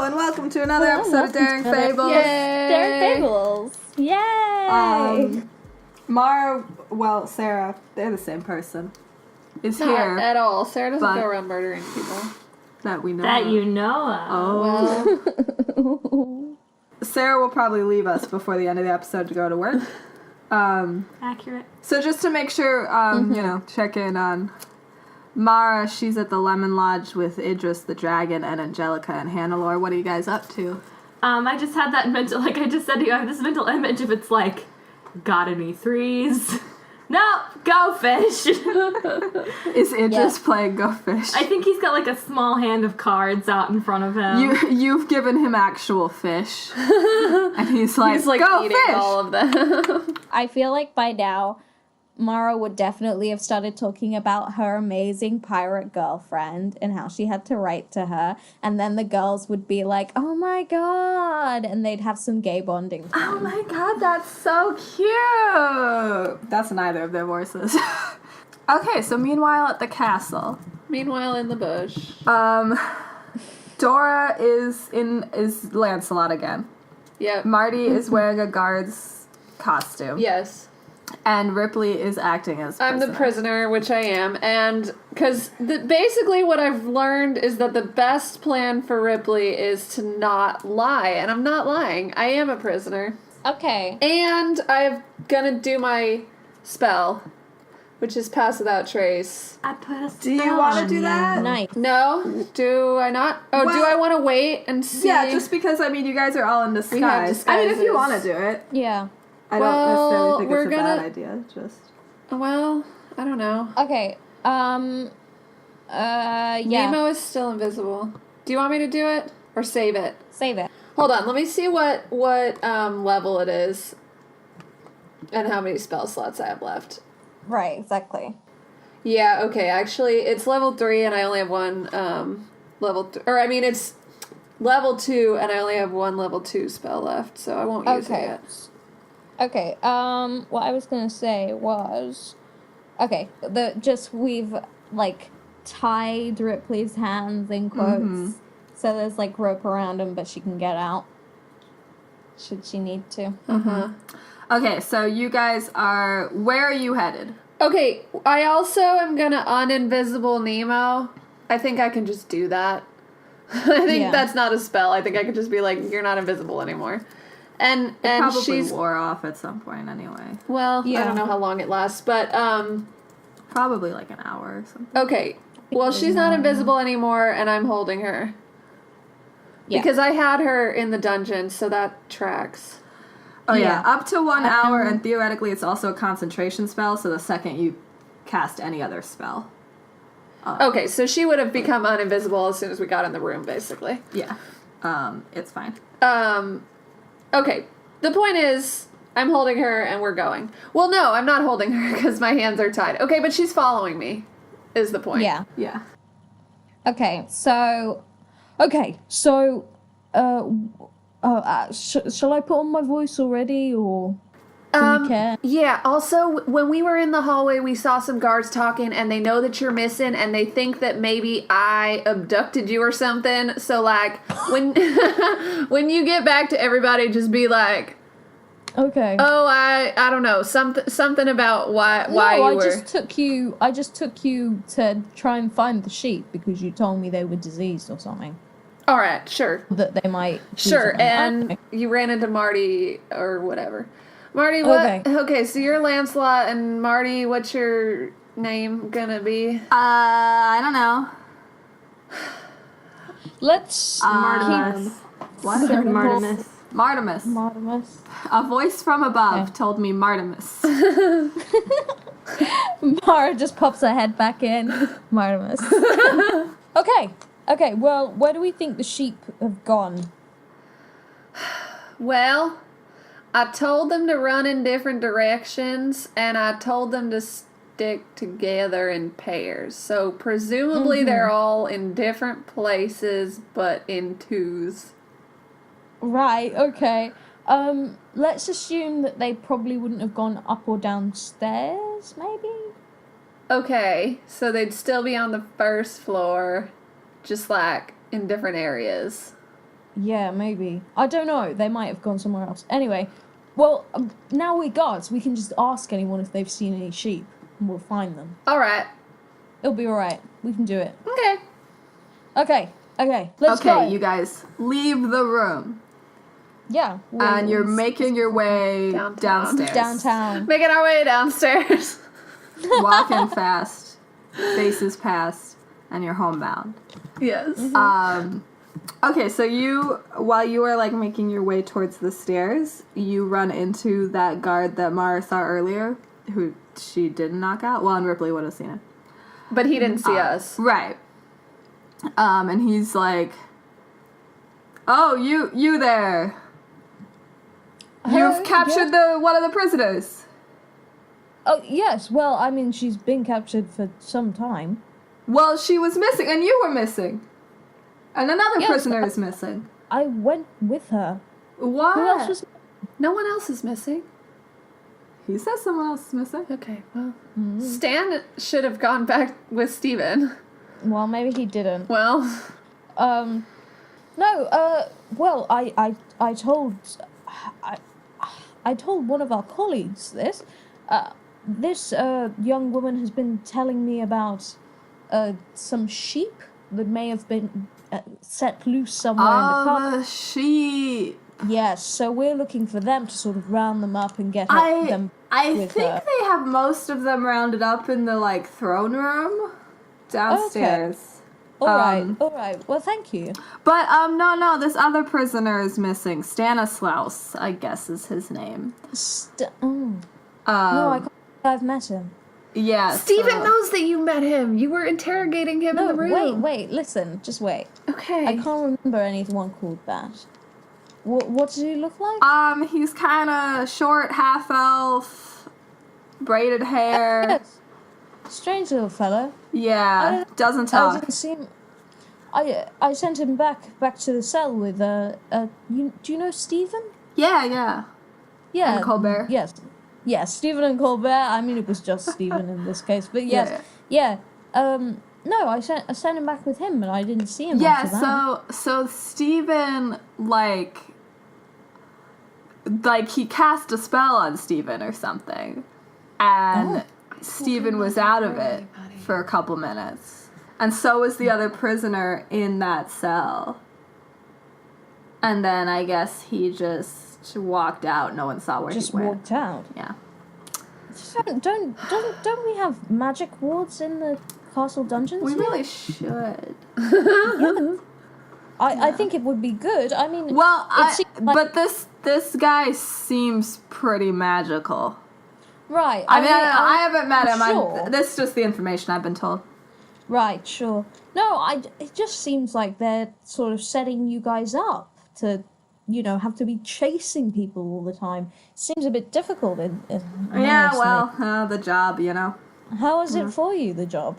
and welcome to another episode of Daring Fables. Daring Fables. Yay! Sarah, they're the same person, is Not here. at all. Sarah doesn't go around murdering people. That we know That of. you know of. Oh. Sarah will probably leave us before the end of the episode to go to work. Accurate. So just to make sure, check in on Mara. She's at the Lemon Lodge with Idris the Dragon and Angelica and Hannelore. What are you guys up to? I just had that mental, like I just said to you, I have this mental image of it's like, got any threes? No, go fish. Is Idris playing Go Fish? I think he's got like a small hand of cards out in front of him. You've given him actual fish, and he's like go eating fish. all of them. I feel like by now, Mara would definitely have started talking about her amazing pirate girlfriend and how she had to write to her, and then the girls would be like, oh my god, and they'd have some gay bonding fun. Oh my god, that's so cute! That's neither of their voices. Okay, so meanwhile at the castle. Meanwhile, in the bush. Dora is Lancelot again. Yep. Marty is wearing a guard's costume. Yes. And Ripley is acting as I'm the prisoner, which I am, and because basically what I've learned is that the best plan for Ripley is to not lie, and I'm not lying. I am a prisoner. Okay. And I'm gonna do my spell, which is Pass Without Trace. I put a spell Do you want to on do you. that? Nice. No? Do I not? Oh, do Well, I want to wait and see? Yeah, just because, you guys are all in disguise. We have I mean, if you disguises. want to do it. Yeah. I don't necessarily think we're it's a bad gonna- idea, just... Well, I don't know. Okay. Yeah. Nemo is still invisible. Do you want me to do it? Or save it? Save it. Hold on, let me see what level it is. And how many spell slots I have left. Right, exactly. Yeah, okay, actually, it's level 3 and I only have one, it's level 2 and I only have one level 2 spell left, so I won't use it yet. Okay, what I was gonna say was... Okay, we've, tied Ripley's hands in quotes. So there's, rope around him, but she can get out. Should she need to. Uh-huh. Okay, so you guys are... Where are you headed? Okay, I also am gonna uninvisible Nemo. I think I can just do that. I think that's not a spell. I think I could just be like, you're not invisible anymore. And Probably she's... wore off at some point anyway. Well, I Yeah. don't know how long it lasts, but, Probably an hour or something. okay. Well, she's not invisible anymore, and I'm holding her. Yeah. Because I had her in the dungeon, so that tracks. Oh yeah, Yeah. up to 1 hour, and theoretically it's also a concentration spell, so the second you cast any other spell. Okay, so she would have become uninvisible as soon as we got in the room, basically. Yeah. It's fine. Okay, the point is, I'm holding her and we're going. Well, no, I'm not holding her because my hands are tied. Okay, but she's following me, is the point. Yeah. Yeah. Okay, so... shall I put on my voice already, or... Do you care? Yeah, also, when we were in the hallway, we saw some guards talking, and they know that you're missing, and they think that maybe I abducted you or something. So, when when you get back to everybody, just be like, Okay. oh, I don't know, something about why you I were... just took you to try and find the sheep because you told me they were diseased or something. All right, sure. That they might... do Sure, something. and Okay. you ran into Marty or whatever. Marty, what? Okay, so you're Lancelot, and Marty, what's your name gonna be? I don't know. Let's Martimus. What? Martimus. Martimus. Martimus. A voice from above told me Martimus. Mara just pops her head back in. Martimus. Okay, well, where do we think the sheep have gone? Well, I told them to run in different directions, and I told them to stick together in pairs. So presumably they're all in different places, but in twos. Right, okay. Let's assume that they probably wouldn't have gone up or downstairs, maybe? Okay, so they'd still be on the first floor, just in different areas. Yeah, maybe. I don't know. They might have gone somewhere else. Anyway, well, now we're guards. We can just ask anyone if they've seen any sheep, and we'll find them. All right. It'll be alright. We can do it. Okay. Okay, let's go. Okay, you guys leave the room. Yeah. And you're making your way downstairs. downtown. Making our way downstairs. Walking fast, faces past, and you're homebound. Yes. Okay, so while you are like making your way towards the stairs, you run into that guard that Mara saw earlier, who she didn't knock out. Well, and Ripley would have seen it. But he didn't see us. Right. And he's like, "Oh, you there. You've captured one of the prisoners." Oh, yes. Well, I mean, she's been captured for some time. Well, she was missing, and you were missing. And another Yes, prisoner is missing. I went with her. Why? Who else was... No one else is missing. He says someone else is missing. Okay, well. Stan should have gone back with Steven. Well, maybe he didn't. Well. No, well, I told... I told one of our colleagues this. This young woman has been telling me about some sheep that may have been set loose somewhere in the car. The sheep. Yes, so we're looking for them to sort of round them up and get them I with think her. they have most of them rounded up in the like throne room downstairs. All right. Well, thank you. But no, this other prisoner is missing. Stanislaus, I guess, is his name. No, I can't. I've met him. Yeah. Steven knows that you met him. You were interrogating him in the room. Wait, listen, just wait. Okay. I can't remember anyone called that. What does he look like? He's kind of short, half elf, braided hair. Yes. Strange little fella. Yeah, doesn't I talk. didn't see him. I sent him back to the cell with do you know Stephen? Yeah. Yeah. And Colbert. Yes, Stephen and Colbert. I mean, it was just Stephen in this case, but yes, yeah. No, I sent him back with him, and I didn't see him. Yeah, after that. so Stephen like he cast a spell on Stephen or something, and Stephen was out of it for a couple minutes, and so was the other prisoner in that cell. And then I guess he just walked out. No one saw where Just he went. walked out. Yeah. Don't we have magic wards in the castle dungeons? We yet? really should. I think it would be good. I mean, Well, like- but this guy seems pretty magical. right. I mean, I haven't met him. Sure. This is just the information I've been told. Right, sure. No, it just seems like they're sort of setting you guys up to, have to be chasing people all the time. Seems a bit difficult in my Yeah, estimate. well, the job, How is it for you, the job?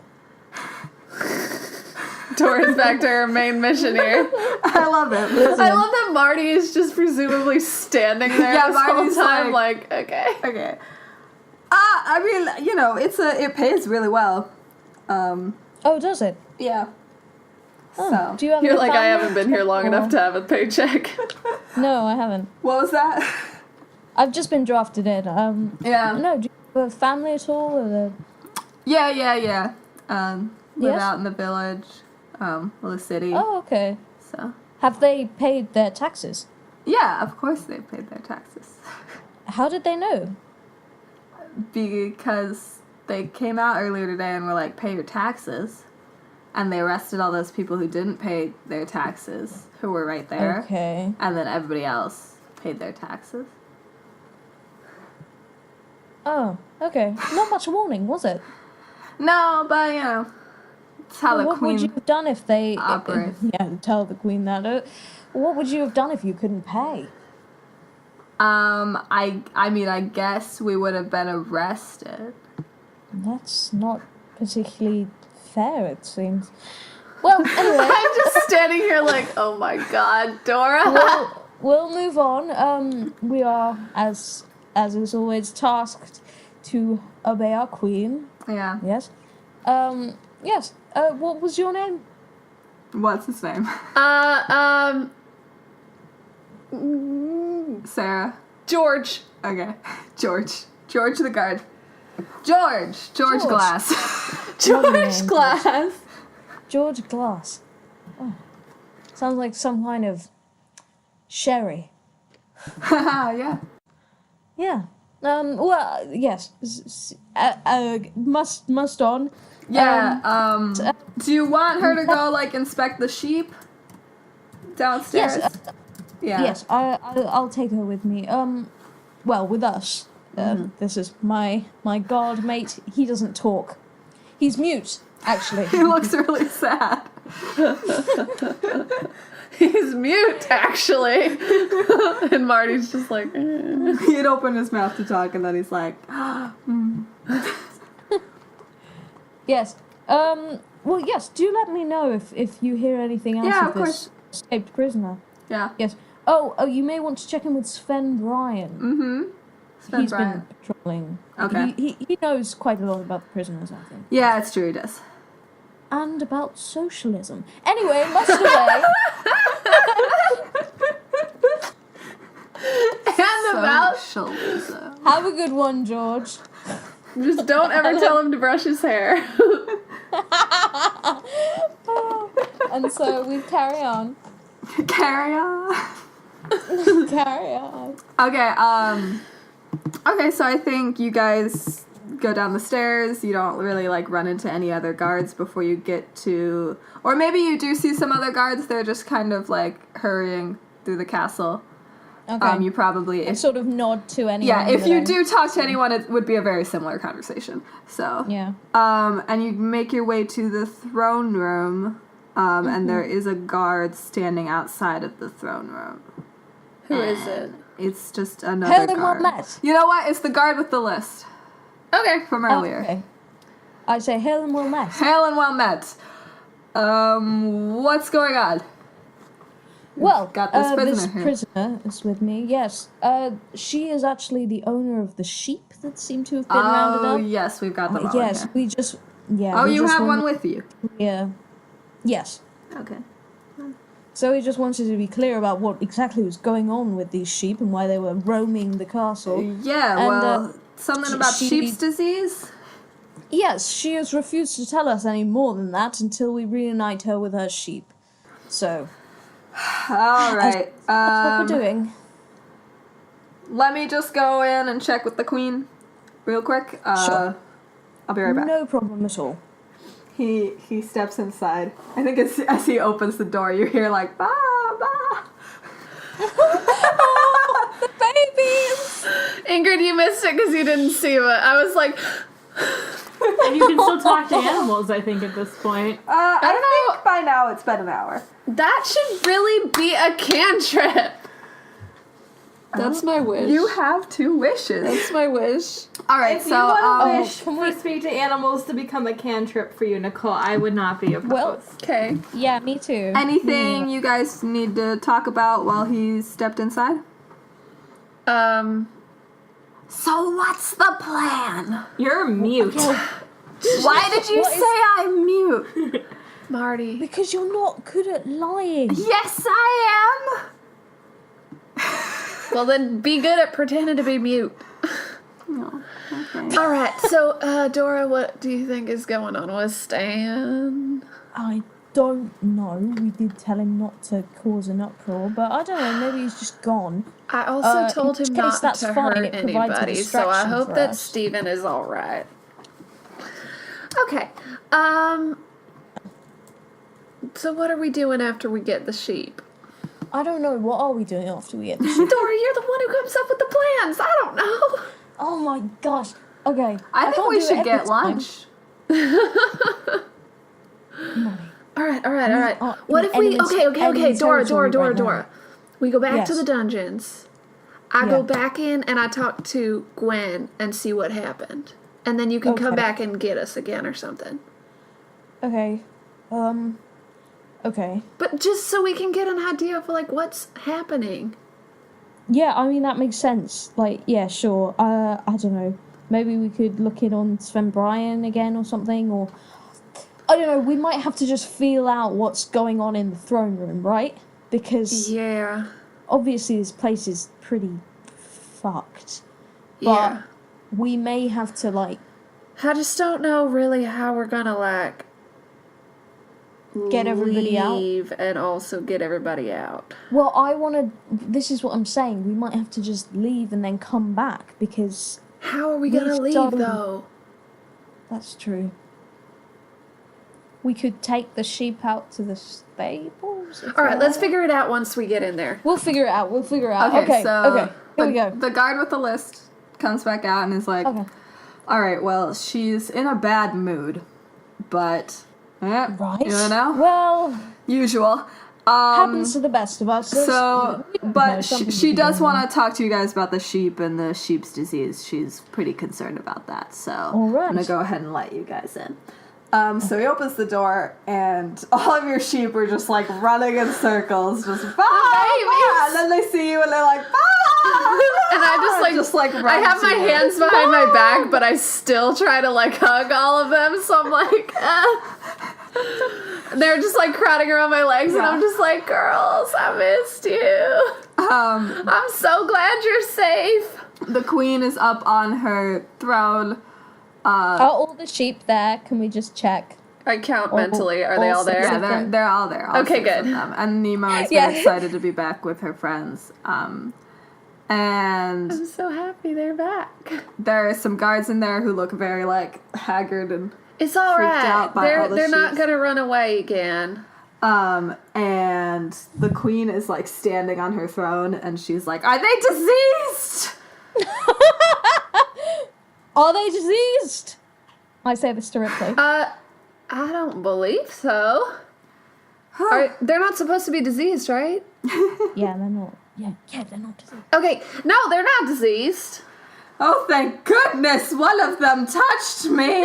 Dora's back to her main mission here. I love it. I love that Marty is just presumably standing there Yeah, this whole Marty's time, like, okay. Okay. I mean, it pays really well. Oh, does it? Yeah. Oh, So, do you have You're any like, I family? haven't been here long enough to have a paycheck. No, I haven't. what was that? I've just been drafted in. Yeah. No, do you have a family at all? Or Yeah. Live Yes? out in the village, the city. Oh, okay. So, Have they paid their taxes? yeah, of course they paid their taxes. How did they know? Because they came out earlier today and were like, pay your taxes. And they arrested all those people who didn't pay their taxes, who were right there. Okay. And then everybody else paid their taxes. Oh, okay. Not much warning, was it? No, but, it's how the what queen... would you have done if they... operates. Yeah, tell the queen that. What would you have done if you couldn't pay? I mean, I guess we would have been arrested. That's not particularly fair, it seems. Well, anyway, I'm just standing here like, oh my god, Dora. we'll move on. We are, as is always, tasked to obey our queen. Yeah. Yes. Yes. What was your name? What's his name? Sarah. George. Okay. George the guard. George Glass. George Glass. George Glass. Oh. Sounds like some kind of sherry. Yeah. Yeah. Well, yes. Must on. Yeah. Do you want her to go like inspect the sheep downstairs? Yes. Yeah. Yes, I'll take her with me. Well, with us. This is my guard mate. He doesn't talk. He's mute, actually. He looks really sad. He's mute, actually. And Marty's just like, eh. He'd open his mouth to talk, and then he's like, Yes. Well, yes. Do let me know if you hear anything else Yeah, of of this escaped prisoner. yeah. Yes. Oh, you may want to check in with Sven Bryan. Mm-hmm. Sven He's Bryan. been patrolling. Okay. He knows quite a lot about the prisoners, I think. Yeah, it's true, he does. And about socialism. Anyway, must away. And about. Socialism. Have a good one, George. Just don't ever tell him to brush his hair. And so we carry on. Carry on. Carry on. Okay, so I think you guys go down the stairs. You don't really like run into any other guards before you get to, or maybe you do see some other guards. They're just kind of like hurrying through the castle. Okay. You probably I sort of nod to anyone. yeah. If that you I- do talk to anyone, it would be a very similar conversation. So Yeah. and you make your way to the throne room. And there is a guard standing outside of the throne room. Who is it? It's just another Hail and well guard. met. You know what? It's the guard with the list Okay. from earlier. Okay. I say hail and well met. Hail and well met. What's going on? Well, Got this prisoner this here. prisoner is with me. Yes. She is actually the owner of the sheep that seem to have been rounded Oh, up. yes, we've got them all Yes, in here. we just. Yeah. Oh, we you just have one wanted- with you. Yeah. Yes. Okay. So we just wanted to be clear about what exactly was going on with these sheep and why they were roaming the castle. Yeah, And, well, something about she- sheep's disease? Yes, she has refused to tell us any more than that until we reunite her with her sheep. So, All right. that's what we're doing. Let me just go in and check with the queen real quick. Sure. I'll be right back. No problem at all. He steps inside. I think as he opens the door, you hear like, bah, bah. The babies! Ingrid, you missed it because you didn't see it. I was like, And you can still talk to animals, I think, at this point. I don't know. think by now it's been an hour. that should really be a cantrip. That's my wish. You have 2 wishes. That's my wish. All right, If so you want to wish can for we- speak to animals to become a cantrip for you, Nicole, I would not be opposed. Well- Okay. Yeah, me too. anything you guys need to talk about while he stepped inside? So what's the plan? You're mute. Why did you What is- say I'm mute? Marty. Because you're not good at lying. Yes, I am. Well, then be good at pretending to be mute. No. Okay. All right. So, Dora, what do you think is going on with Stan? I don't know. We did tell him not to cause an uproar, but I don't know. Maybe he's just gone. I also In told which him case, not that's to fine, hurt it provides a anybody, so I distraction hope for that us. Steven is all right. Okay. So what are we doing after we get the sheep? I don't know. What are we doing after we get the sheep? Dora, you're the one who comes up with the plans. I don't know. Oh my gosh. Okay. I think can't we do it should every get time. lunch. All right. are What if we? enemies- Okay. enemy Dora. territory right Dora. We go back to Yes. the dungeons. I Yeah. go back in and I talk to Gwen and see what happened, and then you can come Okay. back and get us again or something. Okay. Okay. But just so we can get an idea of like what's happening. Yeah, I mean that makes sense. Like, yeah, sure. I don't know. Maybe we could look in on Sven Bryan again or something, or I don't know. We might have to just feel out what's going on in the throne room, right? Because Yeah. obviously this place is pretty fucked. But Yeah. we may have to, like, I just don't know really how we're gonna, like, get everybody out. leave and also get everybody out. Well, I want to... This is what I'm saying. We might have to just leave and then come back, because... How are we gonna We've leave, done- though? That's true. We could take the sheep out to the stables. All right, let's figure it out once we get in there. We'll figure it out. Okay, so Okay. Here we go. the guard with the list comes back out and is like, Okay. all right, well, she's in a bad mood, but, Right. you know, Well, usual. happens to the best of us. So, You know, but something she could be does going on. want to talk to you guys about the sheep and the sheep's disease. She's pretty concerned about that, so All right. I'm gonna go ahead and let you guys in. So he opens the door, and all of your sheep are just like running in circles, just bah! And then they see you, and they're like, bah! And I just like run I have my to you. hands behind my back, but I still try to like hug all of them. So I'm like, they're just like crowding around my legs, and Yeah. I'm just like, girls, I missed you. I'm so glad you're safe. The queen is up on her throne. Are all the sheep there? Can we just check? I count mentally. Are they all six there? Yeah, of them. they're all there. All Okay, 6 of good. them. And Nemo is Yeah. very excited to be back with her friends. And I'm so happy they're back. there are some guards in there who look very like haggard and It's all Freaked right. out by all the They're not sheep. gonna run away again. and the queen is like standing on her throne and she's like, "Are they diseased?" Are they diseased? I say this to Ripley. I don't believe so. They're not supposed to be diseased, right? Yeah, they're not. Yeah, they're not diseased. Okay, no, they're not diseased. Oh, thank goodness, one of them touched me.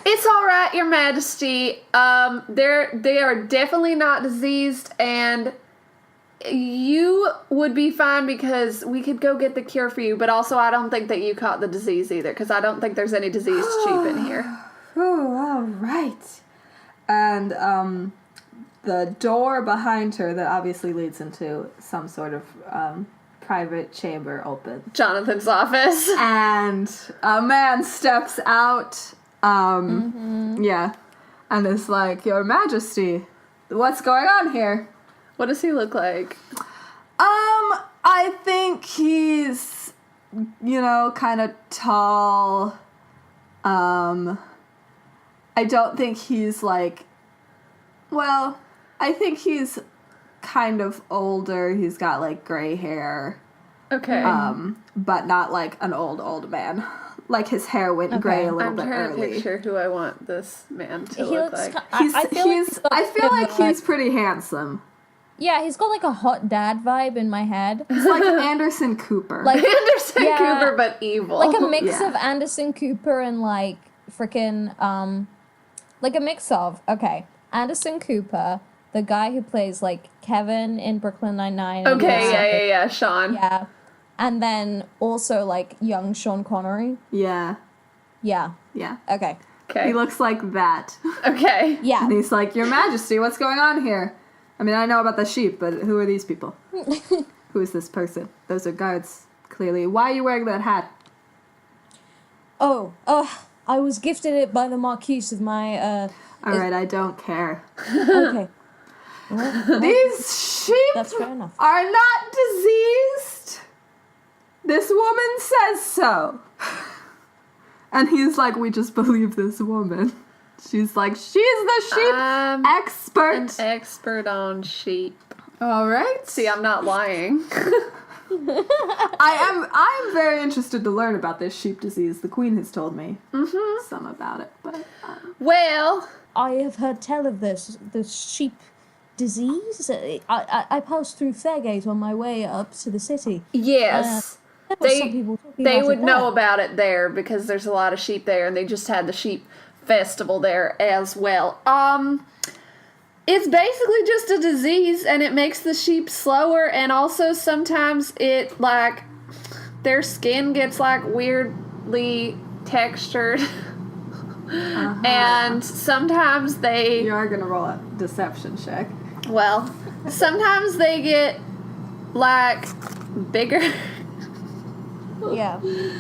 It's all right, Your Majesty. They are definitely not diseased, and you would be fine because we could go get the cure for you. But also, I don't think that you caught the disease either, because I don't think there's any diseased sheep in here. Oh, all right. And the door behind her that obviously leads into some sort of private chamber opens. Jonathan's office. And a man steps out. Yeah. And is like, "Your Majesty, what's going on here?" What does he look like? I think he's, kind of tall. I don't think he's like, I think he's kind of older. He's got like gray hair. Okay. But not like an old man. Like his hair went gray a little I'm bit trying to early. picture who I want this man to He look looks. like. I feel like he's pretty handsome. Yeah, he's got like a hot dad vibe in my head. He's like Anderson Cooper. Like Anderson Yeah. Cooper, but evil. like a mix Yeah. of Anderson Cooper and like freaking like a mix of Anderson Cooper, the guy who plays like Kevin in Brooklyn Nine-Nine. and Okay, yeah, Sean. yeah, and then also like young Sean Connery. Yeah. Yeah. Yeah. Okay. Okay. He looks like that. Okay. Yeah. And he's like, "Your Majesty, what's going on here? I mean, I know about the sheep, but who are these people? Who is this person? Those are guards, clearly. Why are you wearing that hat?" Oh, I was gifted it by the Marquise of my All right, I don't care. Okay. These sheep That's fair enough. are not diseased. This woman says so. And he's like, "We just believe this woman. She's like, she's the sheep I'm expert." an expert on sheep. All right. See, I'm not lying. I am very interested to learn about this sheep disease. The queen has told me some about it, but Well, I have heard tell of the sheep disease. I passed through Fairgate on my way up to the city. yes. There were some people talking They about would it know there. about it there because there's a lot of sheep there, and they just had the sheep festival there as well. It's basically just a disease, and it makes the sheep slower, and also sometimes it like their skin gets like weirdly textured, and sometimes they you are gonna roll a deception check. sometimes they get like, bigger. Yeah.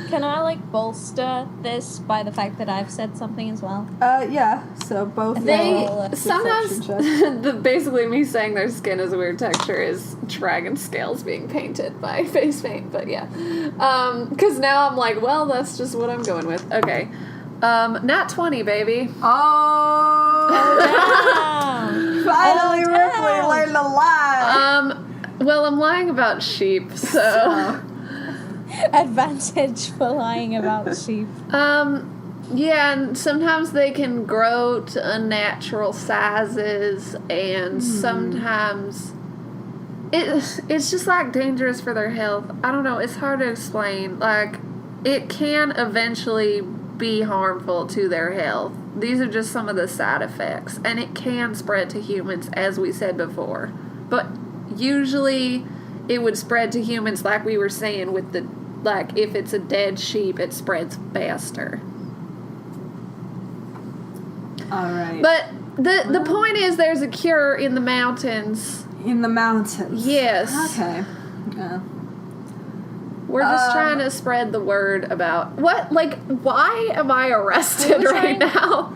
Can I, like, bolster this by the fact that I've said something as well? Yeah. So both They roll sometimes perception check. basically me saying their skin is a weird texture is dragon scales being painted by face paint, but yeah. Because now I'm like, well, that's just what I'm going with. Okay. Nat 20, baby. Oh, Damn. finally Oh, Ripley damn. learned a lie. Well, I'm lying about sheep, so. Advantage for lying about sheep. Yeah, and sometimes they can grow to unnatural sizes, and sometimes it's just like dangerous for their health. I don't know, it's hard to explain. Like, it can eventually be harmful to their health. These are just some of the side effects, and it can spread to humans, as we said before. But usually it would spread to humans, like we were saying, with the, like, if it's a dead sheep, it spreads faster. All right. But the point is, there's a cure in the mountains. In the mountains. Yes. Okay. Yeah. We're just trying to spread the word about what. Like, why am I arrested right now?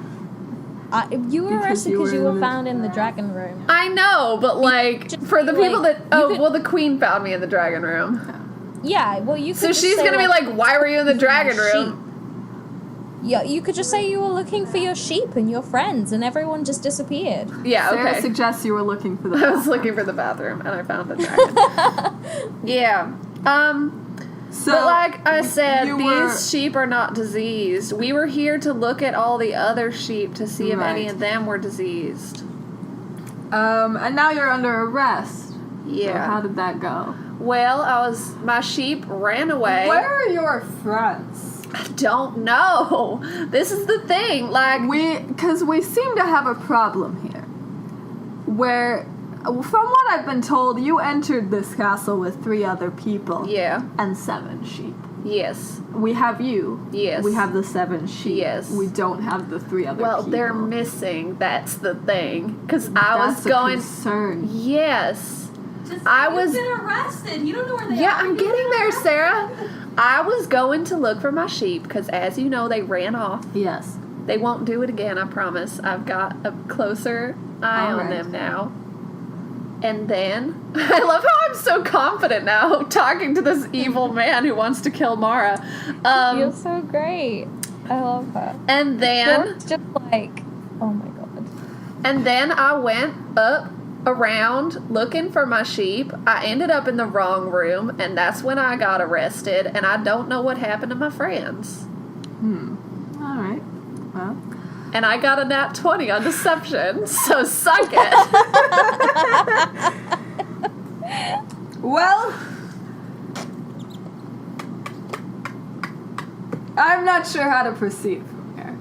You were arrested you because you were in were the found in the dragon room. I know, but like just for the be people like, that you could- well, the queen found me in the dragon room, Yeah, well, you could so just she's say, gonna be like, "Why were you in the dragon sheep. room?" Yeah, you could just say you were looking for your sheep and your friends, and everyone just disappeared. Yeah, Sarah okay. suggests you were looking for the I was looking for the bathroom and I found the dragon. Yeah. So, But like I said, you these were- sheep are not diseased. We were here to look at all the other sheep to see if any Right. of them were diseased. and now you're under arrest. Yeah. So how did that go? Well, my sheep ran away. Where are your friends? I don't know. This is the thing. Like, Because we seem to have a problem here. Where, from what I've been told, you entered this castle with 3 other people. yeah. And 7 sheep. Yes. We have you. Yes. We have the 7 sheep. Yes. We don't have the 3 other Well, people. they're missing. That's the thing. Because I was That's a going. concern. Yes. Just, I you've was- been arrested. You don't know where they Yeah, are. I'm You've getting been there, arrested. Sarah. I was going to look for my sheep because, as you know, they ran off. Yes. They won't do it again, I promise. I've got a closer eye All on right. them now. And then, I love how I'm so confident now, talking to this evil man who wants to kill Mara. You're so great. I love her. And then, Dora's just like, oh my god. and then I went up around looking for my sheep. I ended up in the wrong room, and that's when I got arrested, and I don't know what happened to my friends. All right. Well. And I got a nat 20 on deception, so suck it. Well, I'm not sure how to proceed from here.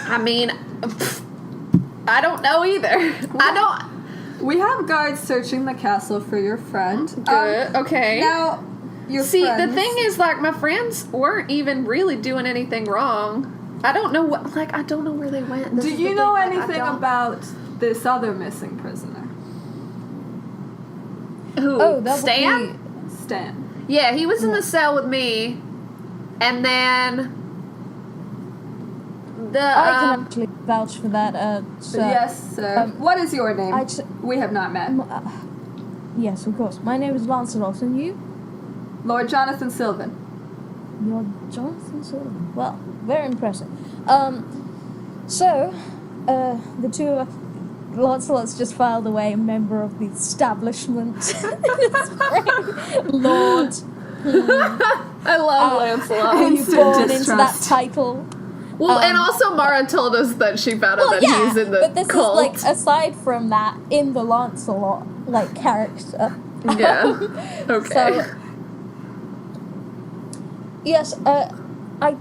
I mean, I don't know either. I don't. We have guards searching the castle for your friend. Good. Okay. Now, your See, friends, the thing is, like, my friends weren't even really doing anything wrong. I don't know what, like, I don't know where they went. This do is you the know thing, like, I anything don't- about this other missing prisoner? Who? Oh, that would Stan? Stan. Yeah, he was in the cell with me, and then the I can actually vouch for that, sir. Yes, sir. What is your name? I ju- We have not met. Yes, of course. My name is Lancelot, and you? Lord Jonathan Sylvan. You're Jonathan Sullivan. Well, very impressive. So, the two of us, Lancelot's just filed away, member of the establishment. It's great. Lord. I love Lancelot. Were you Instant born into that distrust. title? Well, and also Mara told us that she found out that he's in the but this cult. is like aside from that, in the Lancelot like character. Yeah. Okay. So, yes, I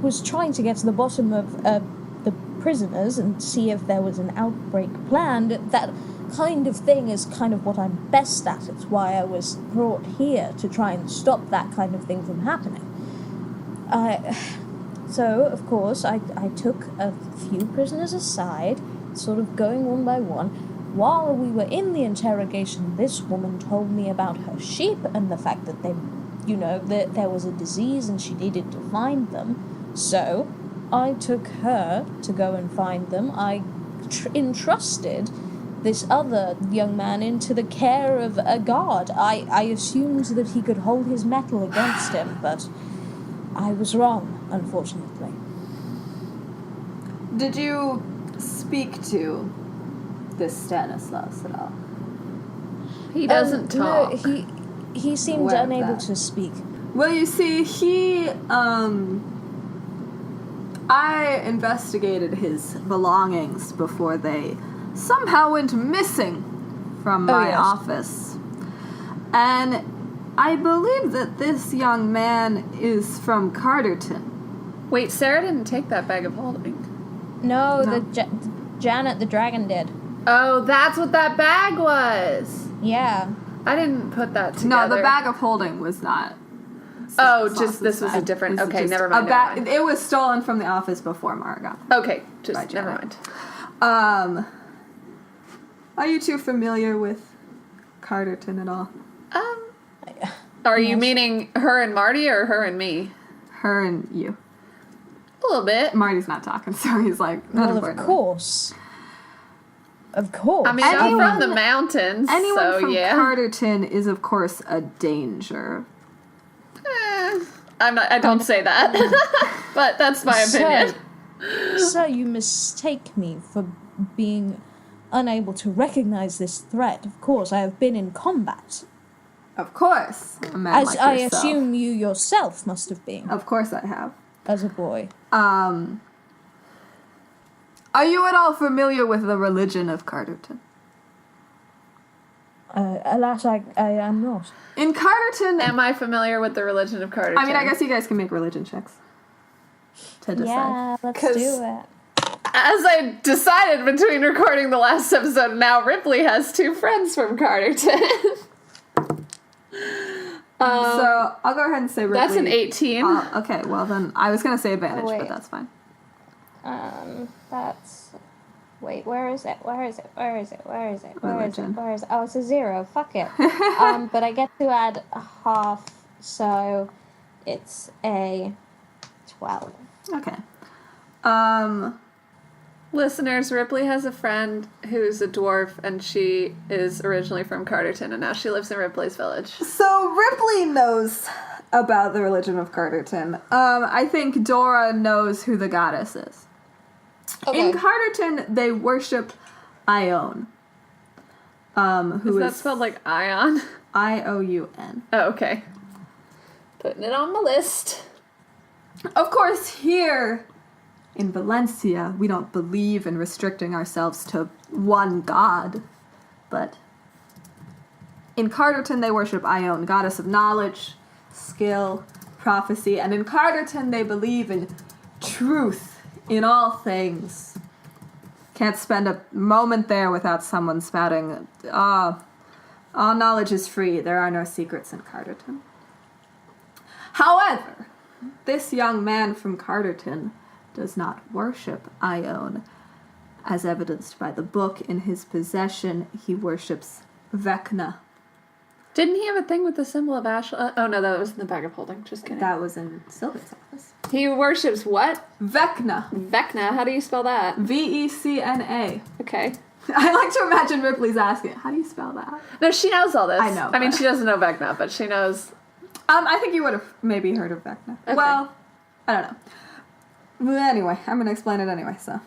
was trying to get to the bottom of the prisoners and see if there was an outbreak planned. That kind of thing is kind of what I'm best at. It's why I was brought here to try and stop that kind of thing from happening. So, of course, I took a few prisoners aside, sort of going one by one. while we were in the interrogation, this woman told me about her sheep and the fact that that there was a disease and she needed to find them. So I took her to go and find them. I entrusted this other young man into the care of a god. I assumed that he could hold his mettle against him, but I was wrong, unfortunately. Did you speak to this Stanislaus at all? He doesn't talk. No, he seemed Aware of unable that. to speak. Well, you see, I investigated his belongings before they somehow went missing from my yes. office. And I believe that this young man is from Carterton. Wait, Sarah didn't take that bag of holding. No, No. Janet the dragon did. Oh, that's what that bag was. Yeah. I didn't put that together. No, the bag of holding was not. Oh, Stanislaus's just this was a bag. different. This is Okay, just never a mind. bag. Never mind. It was stolen from the office before Mara got it. Okay, By just never Janet. mind. Are you two familiar with Carterton at all? Are you meaning her and Marty or her and me? Her and you. A little bit. Marty's not talking, so he's like, not Well, important. of course. Of course. I mean, I'm Anyone- from the mountains, Anyone so from yeah. Carterton is, of course, a danger. I don't say that, but that's my opinion. Sir, you mistake me for being unable to recognize this threat. Of course, I have been in combat. Of course, a man As like I yourself. assume you yourself must have been, Of course I have. as a boy. Are you at all familiar with the religion of Carterton? Alas, I am not. In Carterton, Am I familiar with the religion of Carter? I mean, I guess you guys can make religion checks to decide. Yeah, let's 'Cause- do it. As I decided between recording the last episode and now, Ripley has 2 friends from Carterton. So I'll go ahead and say Ripley. That's an 18. Okay, well then, I was going to say advantage, Oh, but wait. that's fine. That's... Wait, where is it? Where is it? Where is it? Where is it? Where is it? Religion. Where is it? Oh, it's a 0. Fuck it. But I get to add a half, so it's a 12. Okay. Listeners, Ripley has a friend who's a dwarf, and she is originally from Carterton, and now she lives in Ripley's village. So Ripley knows about the religion of Carterton. I think Dora knows who the goddess is. Okay. In Carterton, they worship Ione. Who Is that is spelled like Ion? Ioun. Oh, okay. Putting it on my list. Of course, here in Valencia, we don't believe in restricting ourselves to one god. But in Carterton, they worship Ione, goddess of knowledge, skill, prophecy. And in Carterton, they believe in truth in all things. Can't spend a moment there without someone spouting, all knowledge is free. There are no secrets in Carterton. However, this young man from Carterton does not worship Ione. As evidenced by the book in his possession, he worships Vecna. Didn't he have a thing with the symbol of Ashla? Oh, no, that was in the bag of holding. Just kidding. That was in Sylvia's office. He worships what? Vecna. Vecna. How do you spell that? Vecna. Okay. I like to imagine Ripley's asking, how do you spell that? No, she knows all this. I know, I mean, but- she doesn't know Vecna, but she knows. I think you would have maybe heard of Vecna. Okay. Well, I don't know. Well, anyway, I'm going to explain it anyway, so.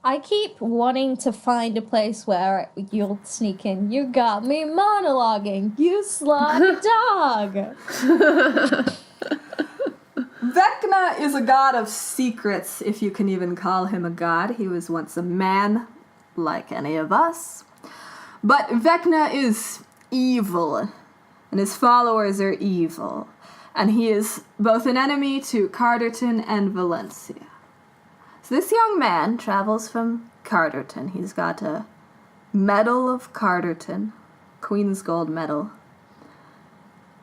I keep wanting to find a place where you'll sneak in. You got me monologuing. You slug dog. Vecna is a god of secrets, if you can even call him a god. He was once a man, like any of us. But Vecna is evil, and his followers are evil. And he is both an enemy to Carterton and Valencia. So this young man travels from Carterton. He's got a Medal of Carterton, Queen's Gold Medal.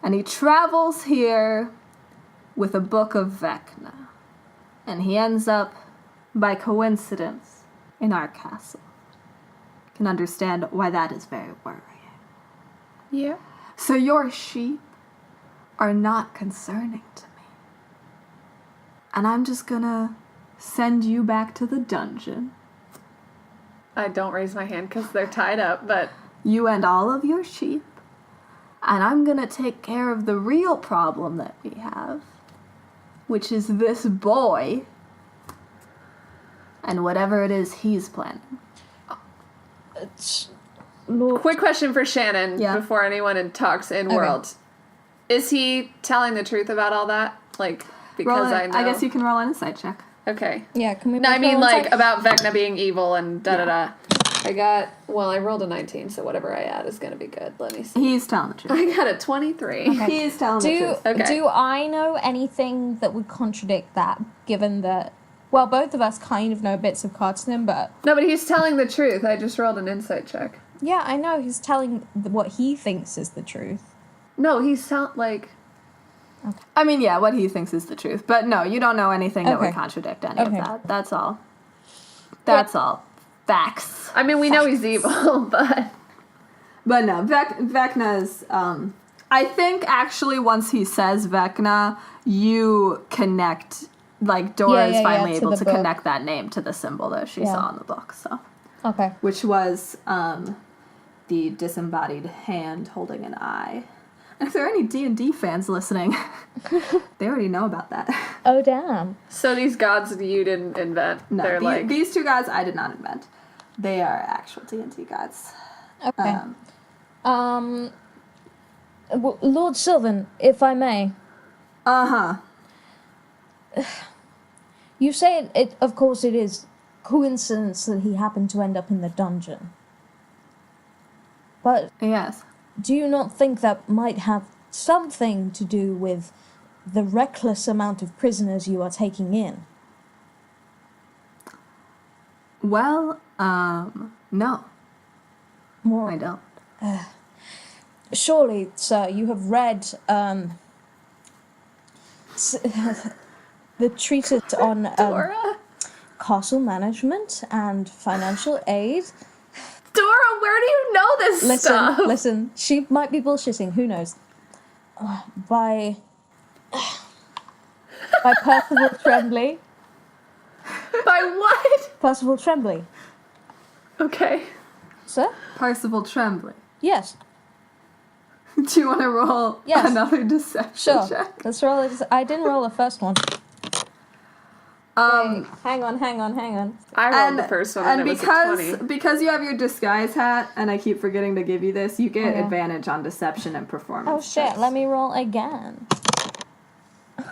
And he travels here with a book of Vecna. And he ends up, by coincidence, in our castle. can understand why that is very worrying. Yeah. So your sheep are not concerning to me. And I'm just gonna send you back to the dungeon. I don't raise my hand because they're tied up, but You and all of your sheep. And I'm gonna take care of the real problem that we have, which is this boy and whatever it is he's planning. Lord, quick question for Shannon Yeah. before anyone talks in world. Is he telling the truth about all that? Like, because I know. I guess you can roll an insight check. Okay. yeah, can we? No, I both mean, roll like, insight? about Vecna being evil and da-da-da. I rolled a 19, so whatever I add is going to be good. Let me see. He's telling the truth. I got a 23. He's telling the Do truth. Okay. do I know anything that would contradict that? Given that, well, both of us kind of know bits of Cardston, but No, but he's telling the truth. I just rolled an insight check. yeah, I know he's telling what he thinks is the truth. No, he's like... I mean, yeah, what he thinks is the truth. But no, you don't know anything that would Okay. contradict any of Okay. that. That's all. That's all. Facts. I mean, we know he's evil, but... But no, Vecna's, I think actually once he says Vecna, you connect, like Dora is yeah, finally to able the to book. connect that name to the symbol that she Yeah. saw in the book, so. Okay. Which was, the disembodied hand holding an eye. And if there are any D&D fans listening, they already know about that. Oh damn. So these gods you didn't invent. No, They're like... these two gods I did not invent. They are actual D&D gods. Okay. Lord Sylvan, if I may, Uh-huh. you say it. Of course, it is coincidence that he happened to end up in the dungeon. But Yes. do you not think that might have something to do with the reckless amount of prisoners you are taking in? Well, no, More, I don't. surely, sir, you have read the treatise on Dora? castle management and financial aid. Dora, where do you know this stuff? Listen, she might be bullshitting, who knows? By Percival Tremblay. By what? Percival Tremblay. Okay. Sir? Percival Tremblay. Yes. Do you want to roll Yes. another deception Sure. check? Let's roll it. I didn't roll the first one. Hang on. I rolled the first one and it was a 20. because you have your disguise hat, and I keep forgetting to give you this, you get Okay. advantage on deception and performance. Oh shit, checks. let me roll again.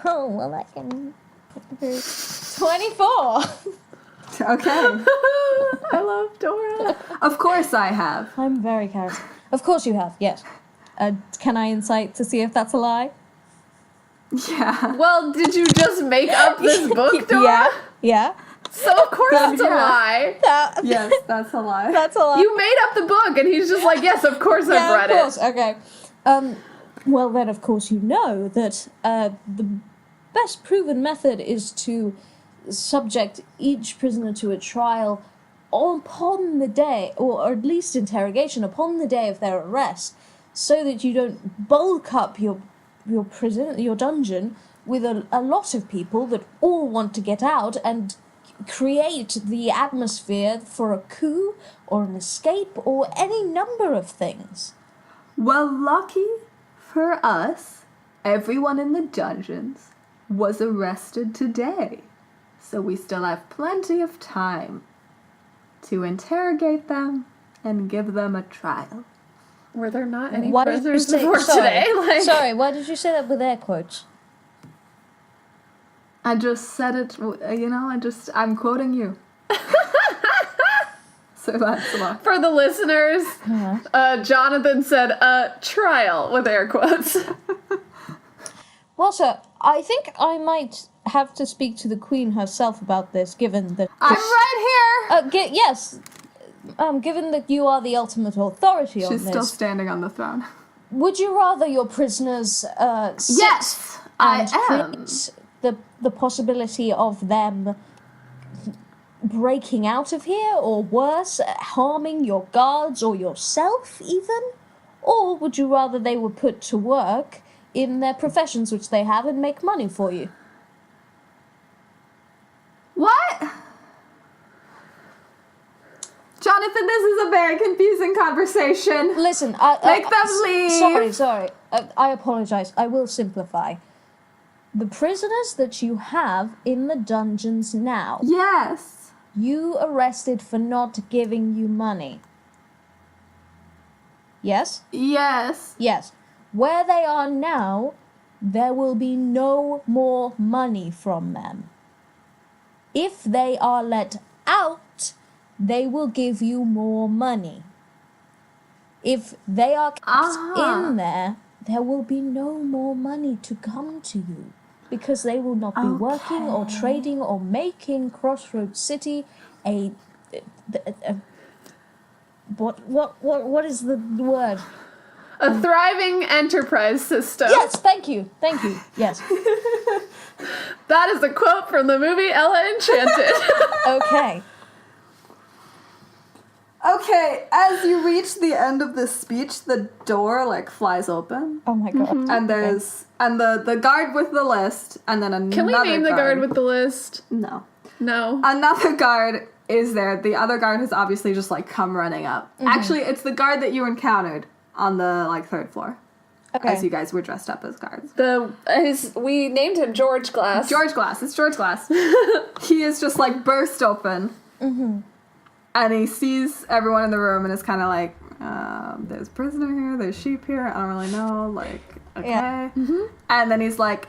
Oh, well I can... 24! Okay. I love Dora. Of course I have. I'm very charismatic. Of course you have, yes. Can I insight to see if that's a lie? Yeah. Well, did you just make up this book, Dora? Yeah. So of course it's a Yeah. lie. Yes, that's a lie. That's a lie. You made up the book, and he's just like, yes, of course I've Yeah, read of course. it. Okay. Well, then, of course, you know that the best proven method is to subject each prisoner to a trial upon the day, or at least interrogation upon the day of their arrest, so that you don't bulk up your prison, your dungeon, with a lot of people that all want to get out and create the atmosphere for a coup or an escape or any number of things. Well, lucky for us, everyone in the dungeons was arrested today. So we still have plenty of time to interrogate them and give them a trial. Were there not any Why did you prisoners say before sorry? today? Like, Sorry, why did you say that with air quotes? I just said it, I'm quoting you. So that's why. for the listeners, Jonathan said, trial, with air quotes. Well, sir, I think I might have to speak to the Queen herself about this, given that... I'm right here! Yes. Given that you are the ultimate authority on She's this, still standing on the throne. would you rather your prisoners sit Yes, I and am. create the possibility of them breaking out of here, or worse, harming your guards or yourself even? Or would you rather they were put to work in their professions which they have and make money for you? What? Jonathan, this is a very confusing conversation. Listen, Make them leave. Sorry. I apologize. I will simplify. The prisoners that you have in the dungeons now, Yes. you arrested for not giving you money. Yes? Yes. Yes. Where they are now, there will be no more money from them. If they are let out, they will give you more money. If they are kept in there, there will be no more money to come to you. Because they will not be working or trading or making Crossroads City a what is the word? A thriving enterprise system. Yes, thank you, yes. That is a quote from the movie Ella Enchanted. Okay. Okay, as you reach the end of this speech, the door, like, flies open. Oh my god. And there's... And the guard with the list, and then another Can we name the guard with the list? No. No. Another guard is there. The other guard has obviously just, like, come running up. Actually, it's the guard that you encountered on the, like, 3rd floor. Okay. As you guys were dressed up as guards. We named him George Glass. George Glass. It's George Glass. He is just, like, burst open. Mm-hmm. And he sees everyone in the room and is kind of like, there's a prisoner here, there's sheep here, I don't really know, like, okay. Yeah. Mm-hmm. And then he's like,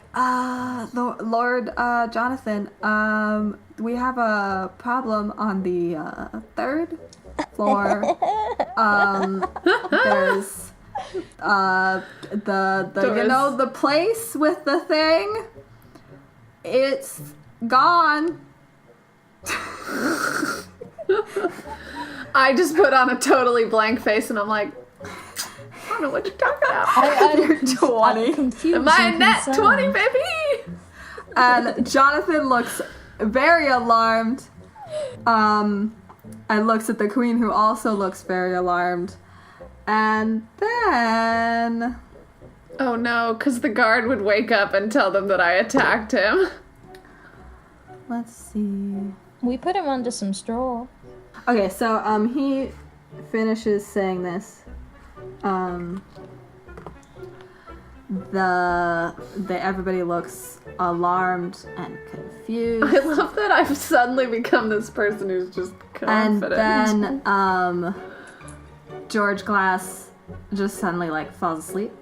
Lord Jonathan, we have a problem on the 3rd floor. There's you know, the place with the thing, it's gone. I just put on a totally blank face and I'm like, I don't know what you're talking about. You're 20. Confused. Am I and a net concerned. 20, baby? And Jonathan looks very alarmed, and looks at the queen, who also looks very alarmed. And then... Oh no, because the guard would wake up and tell them that I attacked him. Let's see... We put him under some straw. Okay, so, he finishes saying this. Everybody looks alarmed and confused. I love that I've suddenly become this person who's just confident. And then, George Glass just suddenly, like, falls asleep.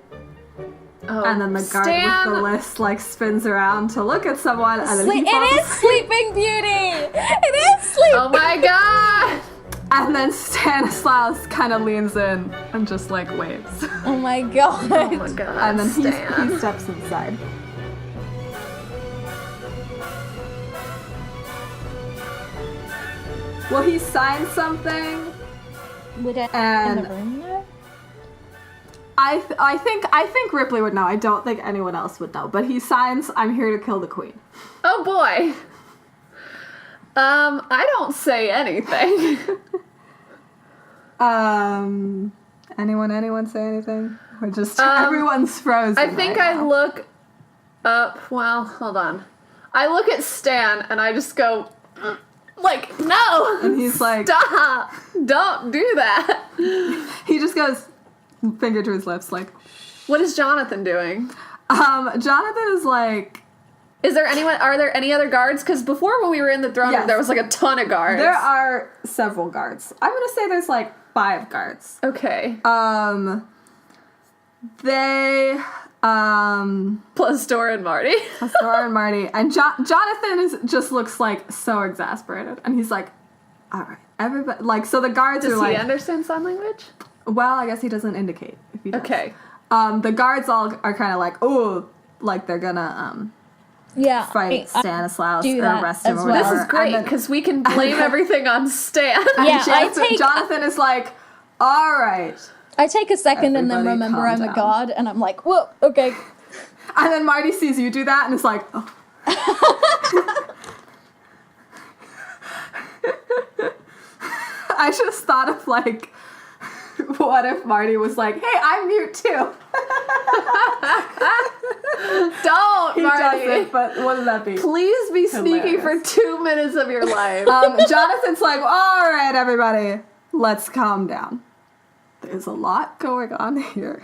Oh, And then the guard with the list, like, spins around to look at someone, and then he falls It is asleep. Sleeping Beauty! It is Sleeping Oh my god! And then Stanislaus kind of leans in and just, like, waves. Oh my god. Oh my god, And then Stan. he steps inside. Well, he signed something. Would it in And- the room there? I think Ripley would know. I don't think anyone else would know. But he signs, "I'm here to kill the queen." Oh boy. I don't say anything. Anyone say anything? Or just everyone's frozen. I think right I now. look up, well, hold on. I look at Stan and I just go, like, no! And he's like, Stop! Don't do that! he just goes, finger to his lips, like, What is Jonathan doing? Jonathan is like, Are there any other guards? Because before when we were in the throne room, Yes. there was like a ton of guards. there are several guards. I'm gonna say there's like 5 guards. Okay. They, Plus Dora and Marty. Dora and Marty, and Jonathan just looks like so exasperated, and he's like, all right, everybody, like, so the guards Does are he like, understand sign language? well, I guess he doesn't indicate if he does. Okay. The guards all are kind of like, oh, like they're gonna, Yeah. fight Stanislaus do or that arrest him as or well. whatever. This is great, And then- because we can blame everything on Stan. Yeah, Jonathan is like, all right. I take a second and then Everybody remember calm I'm a down. god and I'm like, whoa, okay. And then Marty sees you do that and is like, oh. I just thought of like, what if Marty was like, "Hey, I'm mute too." Don't, He Marty. doesn't, but wouldn't that be? Please be sneaky for Hilarious. 2 minutes of your life. Jonathan's like, "All right, everybody, let's calm down. There's a lot going on here."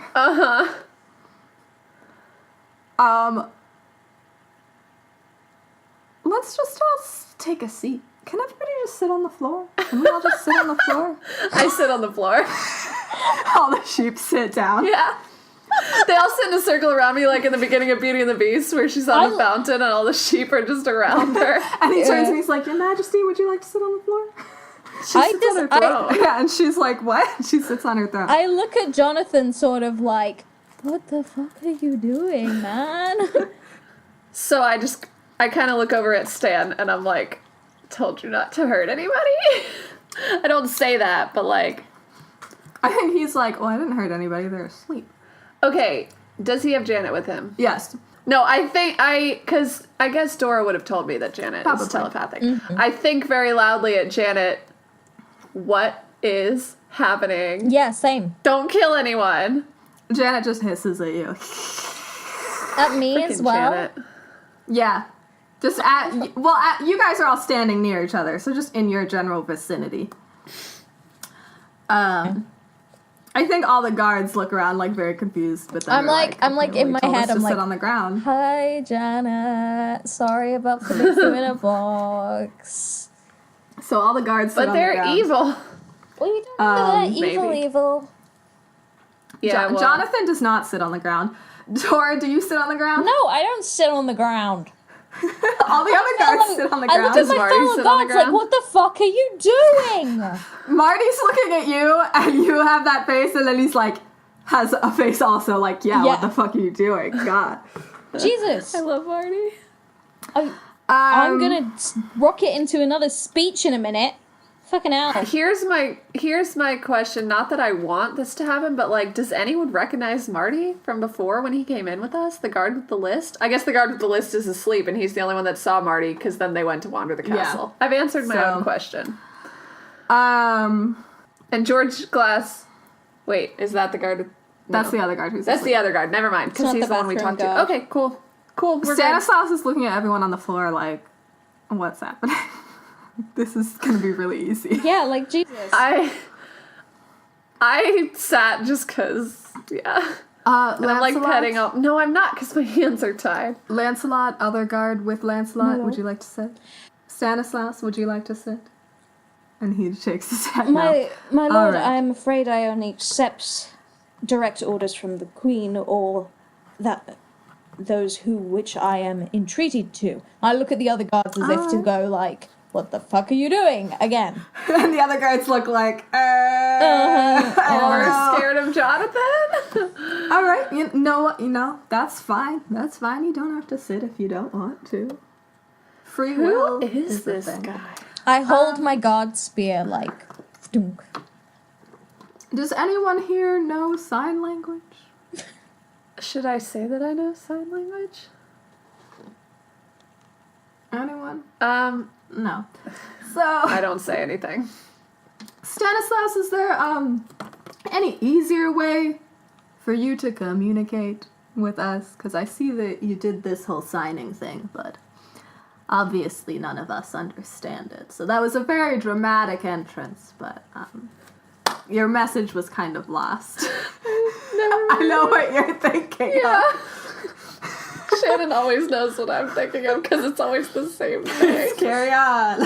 Let's just all take a seat. Can everybody just sit on the floor? Can we all just sit on the floor? I sit on the floor. All the sheep sit down. Yeah. They all sit in a circle around me like in the beginning of Beauty and the Beast where she's on the fountain and all the sheep are just around her. And he turns and he's like, "Your Majesty, would you like to sit on the floor?" She I sits on her just- throne. Yeah, and she's like, "What?" She sits on her throne. I look at Jonathan sort of like, what the fuck are you doing, man? So I kind of look over at Stan and I'm like, told you not to hurt anybody. I don't say that, but like, I think he's like, "Well, I didn't hurt anybody. They're asleep." okay, does he have Janet with him? Yes. No, because I guess Dora would have told me that Janet Probably. is telepathic. I think very loudly at Janet, what is happening? Yeah, same. Don't kill anyone. Janet just hisses at you. At me as Freaking well. Janet. Yeah. Just you guys are all standing near each other, so just in your general vicinity. I think all the guards look around like very confused, but then I'm they're like in "Okay, my told us head, to I'm sit like, on the ground." Hi, Janet. Sorry about putting you in a box. So all the guards sit But on the they're ground. evil. What are you doing that? Evil, maybe. evil. Yeah, well, Jonathan does not sit on the ground. Dora, do you sit on the ground? No, I don't sit on the ground. All the other guards sit on the I look ground. at my Marty fellow sit on the guards like, ground? what the fuck are you doing? Marty's looking at you, and you have that face, and then he's like, has a face also like, yeah. What Yeah. the fuck are you doing? God. Jesus. I love Marty. I'm gonna rock it into another speech in a minute. Fucking hell. Here's my question. Not that I want this to happen, but like, does anyone recognize Marty from before when he came in with us? The guard with the list? I guess the guard with the list is asleep, and he's the only one that saw Marty because then they went to wander the castle. I've answered my own question. And George Glass. Wait, is that the guard? That's the other guard who's That's asleep. the other guard. Never mind, because not he's the the one we bathroom talked to. guard. Okay, cool. We're good. Stanislaus is looking at everyone on the floor like, what's happening? This is gonna be really easy. Yeah, like Jesus. I sat just because, yeah. And I'm like Lancelot? petting up. No, I'm not, because my hands are tied. Lancelot, other guard with Lancelot, would you like to sit? Stanislaus, would you like to sit? And he shakes his head. My lord, Alright. I'm afraid I only accept direct orders from the queen or those which I am entreated to. I look at the other guards as if to go like, what the fuck are you doing? Again. And the other guards look like, We're scared of Jonathan. All right, you know what? You know that's fine. That's fine. You don't have to sit if you don't want to. Free will Who is the this thing. guy? I hold my guard spear like, dunk. Does anyone here know sign language? Should I say that I know sign language? Anyone? I No. So, don't say anything. Stanislaus, is there any easier way for you to communicate with us? Because I see that you did this whole signing thing, but obviously none of us understand it. So that was a very dramatic entrance, but your message was kind of lost. I know what you're thinking. Yeah. Shannon always knows what I'm thinking of because it's always the same thing. Carry on.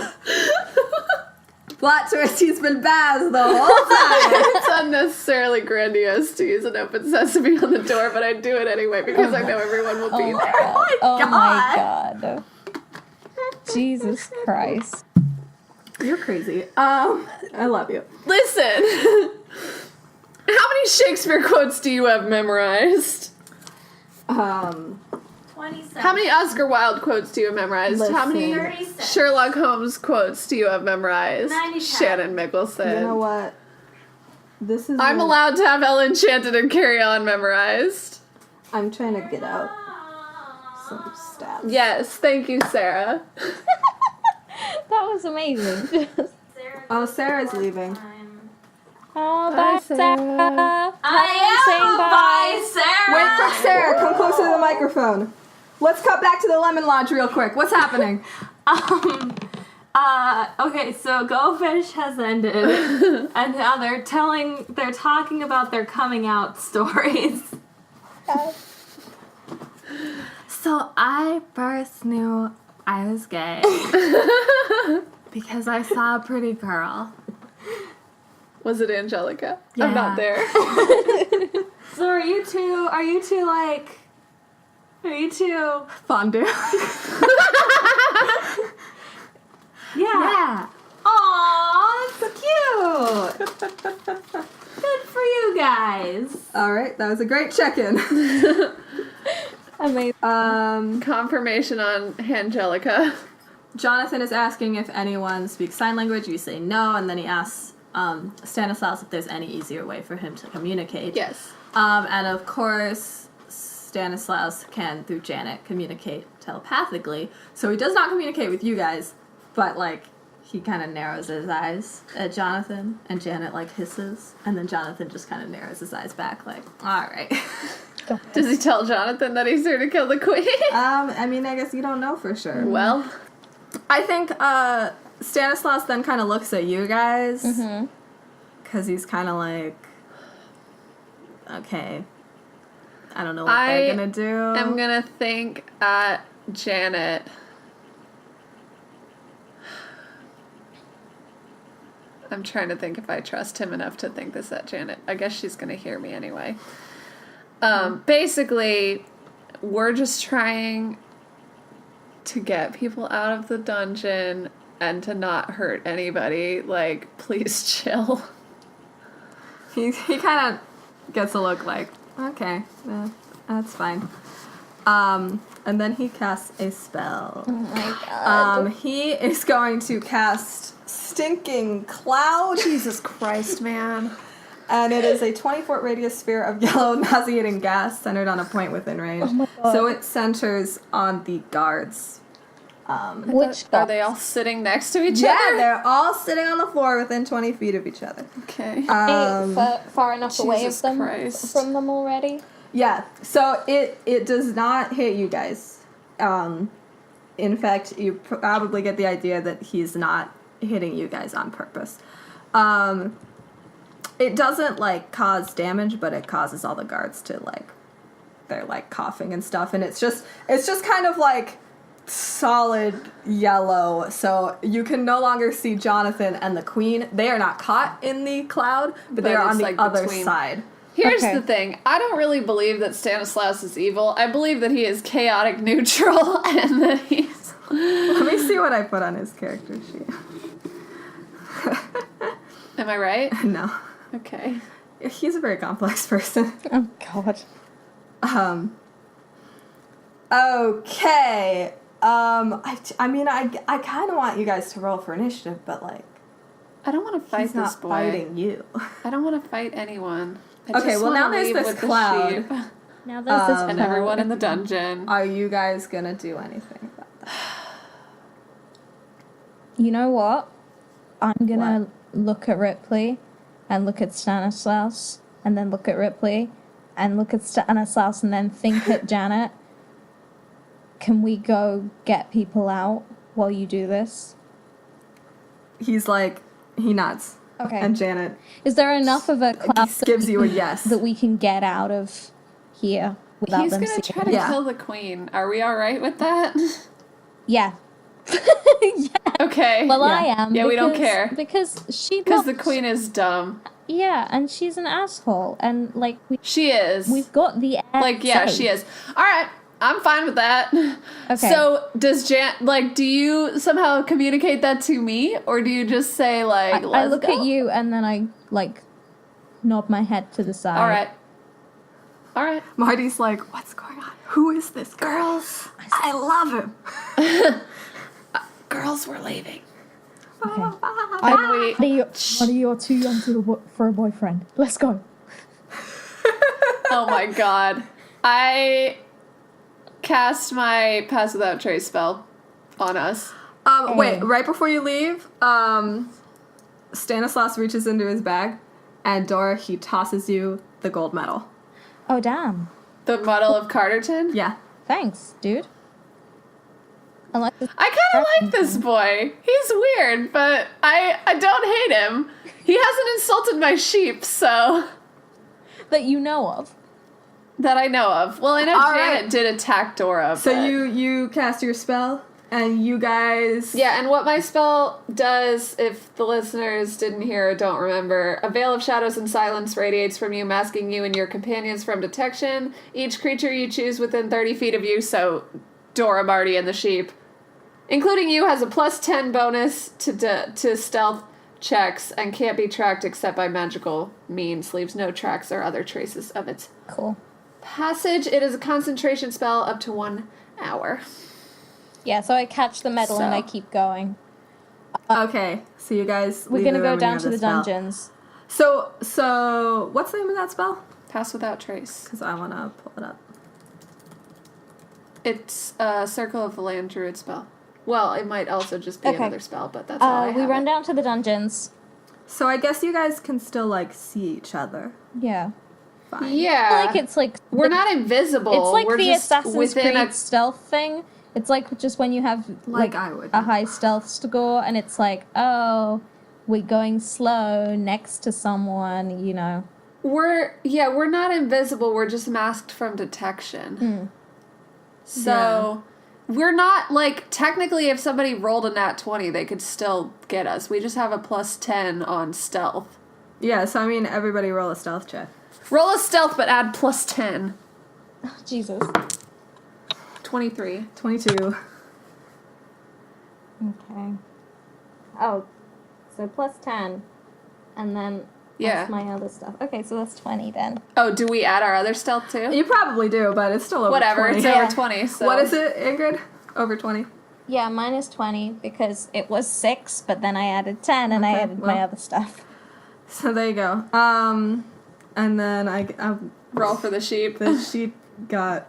Plot twist, he's been Baz the whole time. It's unnecessarily grandiose to use an open sesame on the door, but I do it anyway because I know everyone will be there. Oh my god. Jesus Christ. You're crazy. I love you. Listen! How many Shakespeare quotes do you have memorized? 27. How many Oscar Wilde quotes do you have memorized? How many 36. Sherlock Holmes quotes do you have memorized? 97. Shannon Mickelson. You know what? This is. I'm allowed to have Ellen Enchanted and Carry On memorized. I'm trying to get out some stats. Yes, thank you, Sarah. That was amazing. Sarah Oh, Sarah's leaving. Oh, Bye, bye, Sarah. Sarah. Bye, Sarah. Wait for Sarah. Come closer to the microphone. Let's cut back to the lemon lodge real quick. What's happening? Okay, so Go Fish has ended, and now they're talking about their coming out stories. So I first knew I was gay because I saw a pretty girl. Was it Angelica? Yeah. I'm not there. So are you two Fondue. Yeah. Aw, that's cute. Good for you guys. All right, that was a great check-in. Amazing. Confirmation on Angelica. Jonathan is asking if anyone speaks sign language. You say no, and then he asks Stanislaus if there's any easier way for him to communicate. Yes. And of course, Stanislaus can, through Janet, communicate telepathically. So he does not communicate with you guys, but, like, he kind of narrows his eyes at Jonathan, and Janet, like, hisses, and then Jonathan just kind of narrows his eyes back, like, all right. Does he tell Jonathan that he's here to kill the queen? I mean, I guess you don't know for sure. Well, I think Stanislaus then kind of looks at you guys, because he's kind of like, okay, I don't know what they're gonna do. I'm gonna think at Janet. I'm trying to think if I trust him enough to think this at Janet. I guess she's gonna hear me anyway. Basically, we're just trying to get people out of the dungeon and to not hurt anybody. Like, please chill. He kind of gets a look like, okay, that's fine. And then he casts a spell. Oh my god. He is going to cast Stinking Cloud. Jesus Christ, man. And it is a 20-foot radius sphere of yellow nauseating gas centered on a point within range. Oh my God. So it centers on the guards. Which Are they all sitting next to each Yeah, other? they're all sitting on the floor within 20 feet of each other. Okay. far enough away Jesus of them Christ. from them already? Yeah, so it does not hit you guys. In fact, you probably get the idea that he's not hitting you guys on purpose. It doesn't, like, cause damage, but it causes all the guards to, like, they're, like, coughing and stuff, and it's just kind of, like, solid yellow, so you can no longer see Jonathan and the queen. They are not caught in the cloud, but they are on it's, the like, other between. side. Here's Okay. the thing. I don't really believe that Stanislaus is evil. I believe that he is chaotic neutral and that he's... Let me see what I put on his character sheet. Am I right? No. Okay. He's a very complex person. Oh god. Okay. I mean, I kind of want you guys to roll for initiative, but, like, I don't want to fight he's this not boy. fighting you. I don't want to fight anyone. I Okay, just well, wanna now there's leave this with the cloud. sheep Now there's this and cloud. everyone in the dungeon. Are you guys gonna do anything about that? You know what? I'm gonna look at Ripley and look at Stanislaus and then look at Ripley and look at Stanislaus and then think at Janet. Can we go get people out while you do this? He's like, he nods. Okay. And Janet Is there enough of a cloud just gives you a yes. that we can get out of here without He's them gonna seeing try to Yeah. kill the queen. Are we alright with that? Yeah. Okay. Well, Yeah. I am. Yeah, we don't because- care. Because she Because the knocked- queen is dumb. Yeah, and she's an asshole. And, like, She is. we've got the air Like, yeah, safe. she is. Alright, I'm fine with that. Okay. So, does do you somehow communicate that to me? Or do you just say, like, I let's look go? at you and then I, like, nod my head to the side. Alright. Marty's like, what's going on? Who is this girl? I love him. Girls, we're leaving. Okay. we- What are you too young for a boyfriend? Let's go. Oh my god. I cast my Pass Without Trace spell on us. Wait, right before you leave, Stanislaus reaches into his bag, and Dora, he tosses you the gold medal. Oh, damn. The Medal of Carterton? Yeah. Thanks, dude. I like this. I kind of like this boy. He's weird, but I don't hate him. He hasn't insulted my sheep, so... That you know of. That I know of. Well, I know All Janet right. did attack Dora, So but... you cast your spell, and you guys... Yeah, and what my spell does, if the listeners didn't hear or don't remember, a veil of shadows and silence radiates from you, masking you and your companions from detection. Each creature you choose within 30 feet of you, so Dora, Marty, and the sheep, including you, has a plus 10 bonus to stealth checks and can't be tracked except by magical means, leaves no tracks or other traces of its Cool. passage. It is a concentration spell up to 1 hour. Yeah, so I catch the medal and So. I keep going. Okay, so you guys We're leave gonna the go room and down you to have the spell. dungeons. So what's the name of that spell? Pass without trace. Because I want to pull it up. It's a Circle of the Land Druid spell. Well, it might also just be Okay. another spell, but that's how I We have run it. down to the dungeons. So I guess you guys can still, like, see each other. Yeah. Fine. Yeah. I feel like it's like... We're not invisible. It's like We're the just Assassin's within Creed stealth thing. It's like just when you have Like I would. a high stealth score and it's like, oh, we're going slow next to someone, you know. We're not invisible. We're just masked from detection. So we're not, like, technically if somebody rolled a nat 20, they could still get us. We just have a plus 10 on stealth. Yeah, so I mean, everybody roll a stealth check. Roll a stealth, but add plus 10. Jesus. 23. 22. Okay. Oh, so plus 10. And then Yeah. that's my other stuff. Okay, so that's 20 then. Oh, do we add our other stealth too? You probably do, but it's still over Whatever, 20. it's Yeah. over 20, so... What is it, Ingrid? Over 20? Yeah, minus 20 because it was 6, but then I added 10 and I Okay, added my well. other stuff. So there you go. And then Roll for the sheep. the sheep got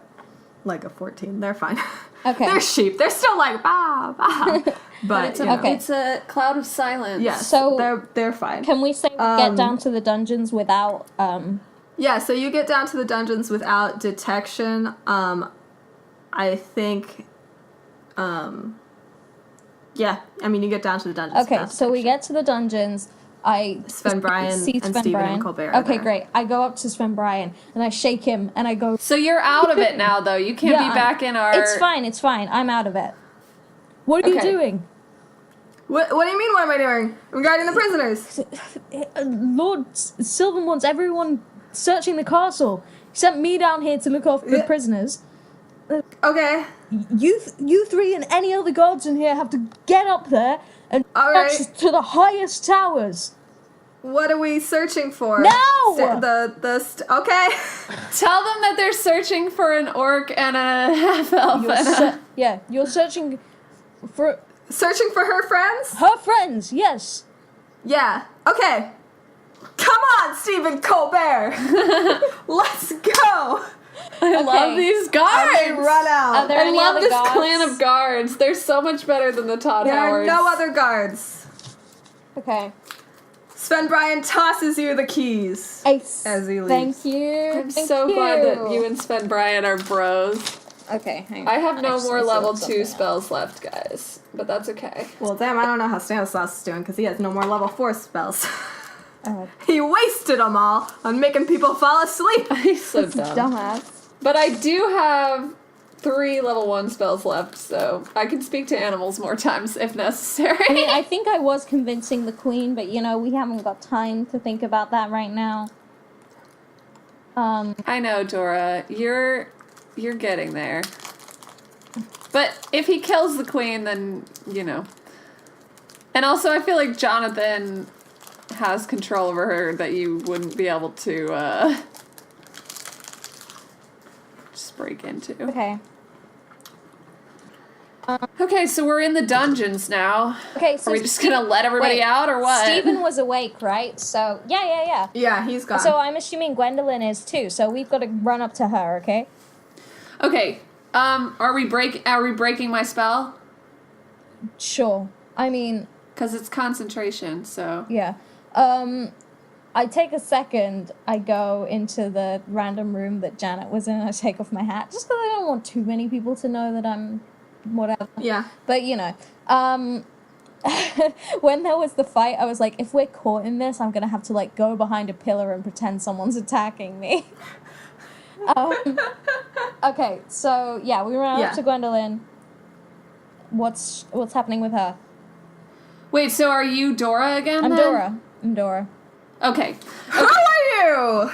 like a 14. They're fine. Okay. They're sheep. They're still like bah bah. But It's you a, know. Okay. it's a cloud of silence. Yeah, So- they're fine. Can we say we get down to the dungeons without, Yeah, so you get down to the dungeons without detection. I think yeah, I mean you get down to the dungeons. Okay, without so we detection. get to the dungeons. I Sven Bryan see and Sven Stephen Bryan. and Colbert are Okay, there. great. I go up to Sven Bryan and I shake him and I go, So you're out of it now, though. You can't Yeah, be back in our... It's fine. I'm out of it. What are you Okay. doing? What do you mean, what am I doing? I'm guarding the prisoners. Lord Sylvan wants everyone searching the castle. He sent me down here to look after the Yeah. prisoners. Okay. You three and any other guards in here have to get up there and All march right. to the highest towers. What are we searching for? No! Okay. Tell them that they're searching for an orc and a half-elf. You're searching for Searching for her friends? her friends, yes. Yeah. Okay. Come on, Stephen Colbert. Let's go. I love these guards. Okay, run out. Are there I any love other this guards? clan of guards. They're so much better than the Todd There are Howards. no other guards. Okay. Sven Bryan tosses you the keys. Ace. As he leaves. Thank you. I'm Thank so you. glad that you and Sven Bryan are bros. Okay, hang on. I have no Actually more said level something 2 else. spells left, guys. But that's okay. Well, damn, I don't know how Stanislaus is doing because he has no more level 4 spells. Oh, He wasted them all on making people fall asleep. He's so dumb. dumbass. But I do have 3 level 1 spells left, so I can speak to animals more times if necessary. I mean, I think I was convincing the queen, but you know, we haven't got time to think about that right now. I know, Dora. You're getting there. But if he kills the queen, then, you know. And also, I feel like Jonathan has control over her that you wouldn't be able to, just break into. Okay. Okay, so we're in the dungeons now. Okay, so Are we just gonna let everybody wait, out, or what? Stephen was awake, right? So, yeah. Yeah, he's gone. So I'm assuming Gwendolyn is too, so we've got to run up to her, okay? Okay, are we breaking my spell? Sure. I mean, Because it's concentration, so... Yeah. I take a second, I go into the random room that Janet was in, and I take off my hat, just because I don't want too many people to know that I'm whatever. Yeah. But, you know, when there was the fight, I was like, if we're caught in this, I'm going to have to, like, go behind a pillar and pretend someone's attacking me. Okay, so, yeah, we ran up to Gwendolyn. What's happening with her? Wait, so are you Dora again, I'm then? Dora. Okay. How are you?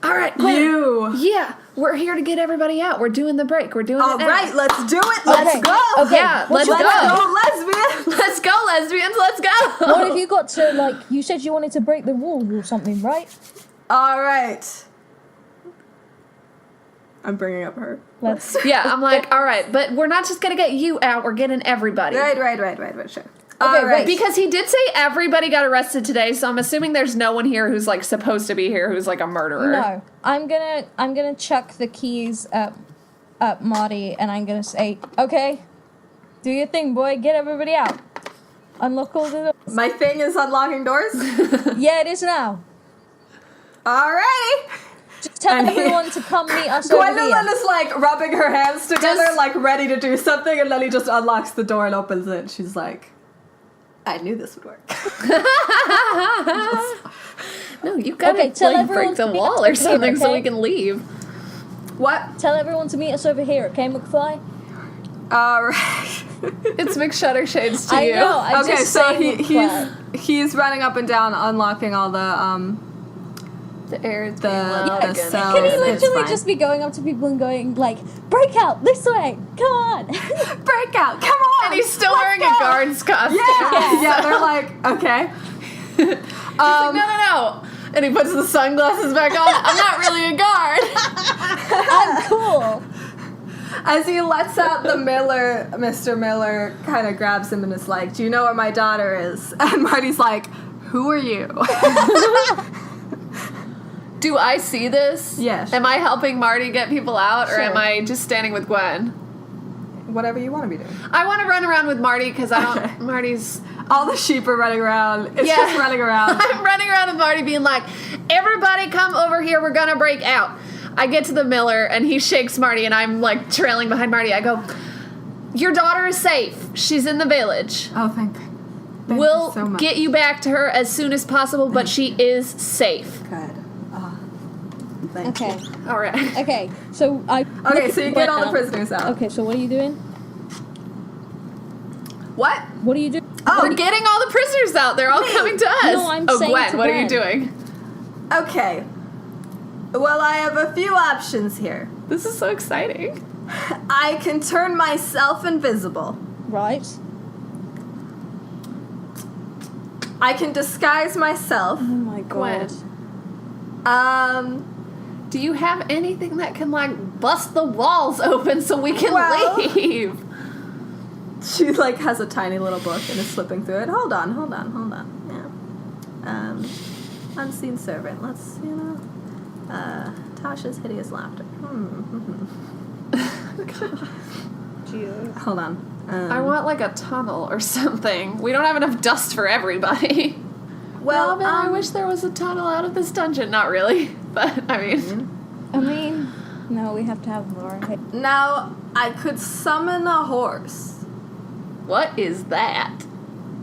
Alright, Gwen. You. Yeah, we're here to get everybody out. We're doing the break. We're doing All it now. right, let's do it. Let's go. Okay. Yeah, let's Let's go. go, lesbian. Let's go, lesbians. Let's go. What have you got to, like, you said you wanted to break the wall or something, right? All right. I'm bringing up her. Let's... Yeah, I'm like, all right, but we're not just going to get you out. We're getting everybody. Right, sure. Okay, All right. Because he did say everybody got arrested today, so I'm assuming there's no one here who's, like, supposed to be here who's, like, a murderer. No, I'm gonna chuck the keys at Marty, and I'm gonna say, okay, do your thing, boy. Get everybody out. Unlock all the doors. My thing is unlocking doors. Yeah, it is now. Alrighty. Just tell And everyone to come meet us over Gwendolyn here. is like rubbing her hands together, Does- like ready to do something, and then he just unlocks the door and opens it. She's like, I knew this would work. No, you gotta, Okay, tell like, everyone break the to meet wall us or over here, something so okay? we can leave. What? Tell everyone to meet us over here, okay, McFly? Alright. It's McShutter Shades to I you. know. I Okay, just so say McFly. he's running up and down, unlocking all the The air is The- being loud the again. sound. Can he It's literally fine. just be going up to people and going like, "Break out this way, come on"? breakout. Come on. And he's still let's wearing go. a guard's costume. Yeah, they're like, okay. No. And he puts the sunglasses back on. I'm not really a guard. I'm cool. As he lets out the Miller, Mr. Miller kind of grabs him and is like, do you know where my daughter is? And Marty's like, who are you? Do I see this? Yes. Am I helping Marty get people out, or Sure. am I just standing with Gwen? Whatever you want to be doing. I want to run around with Marty because I don't. Okay. Marty's. All the sheep are running around. It's Yeah. just running around. I'm running around with Marty, being like, "Everybody, come over here. We're gonna break out." I get to the Miller, and he shakes Marty, and I'm like trailing behind Marty. I go, "Your daughter is safe. She's in the village. Oh, thank We'll you so much. get you back to her as soon as possible, but she is safe." Good. Thank Okay. you. All right. Okay. So I. Okay, so you get all the Gwen out. prisoners out. Okay. So what are you doing? What? What are you doing? We're getting all the prisoners out. They're all coming to us. No, I'm oh, saying Gwen, to what are you Gwen. doing? Okay. Well, I have a few options here. This is so exciting. I can turn myself invisible. Right. I can disguise myself. Oh my Gwen. Um, Do you have anything that can, like, bust the walls open so we can Well- leave? she like has a tiny little book and is flipping through it. Hold on. Yeah. Unseen servant. Let's, Tasha's hideous laughter. Hold on. I want, like, a tunnel or something. We don't have enough dust for everybody. Well, Robin, I wish there was a tunnel out of this dungeon. Not really, but, I mean... I mean, no, we have to have more. now I could summon a horse. What is that?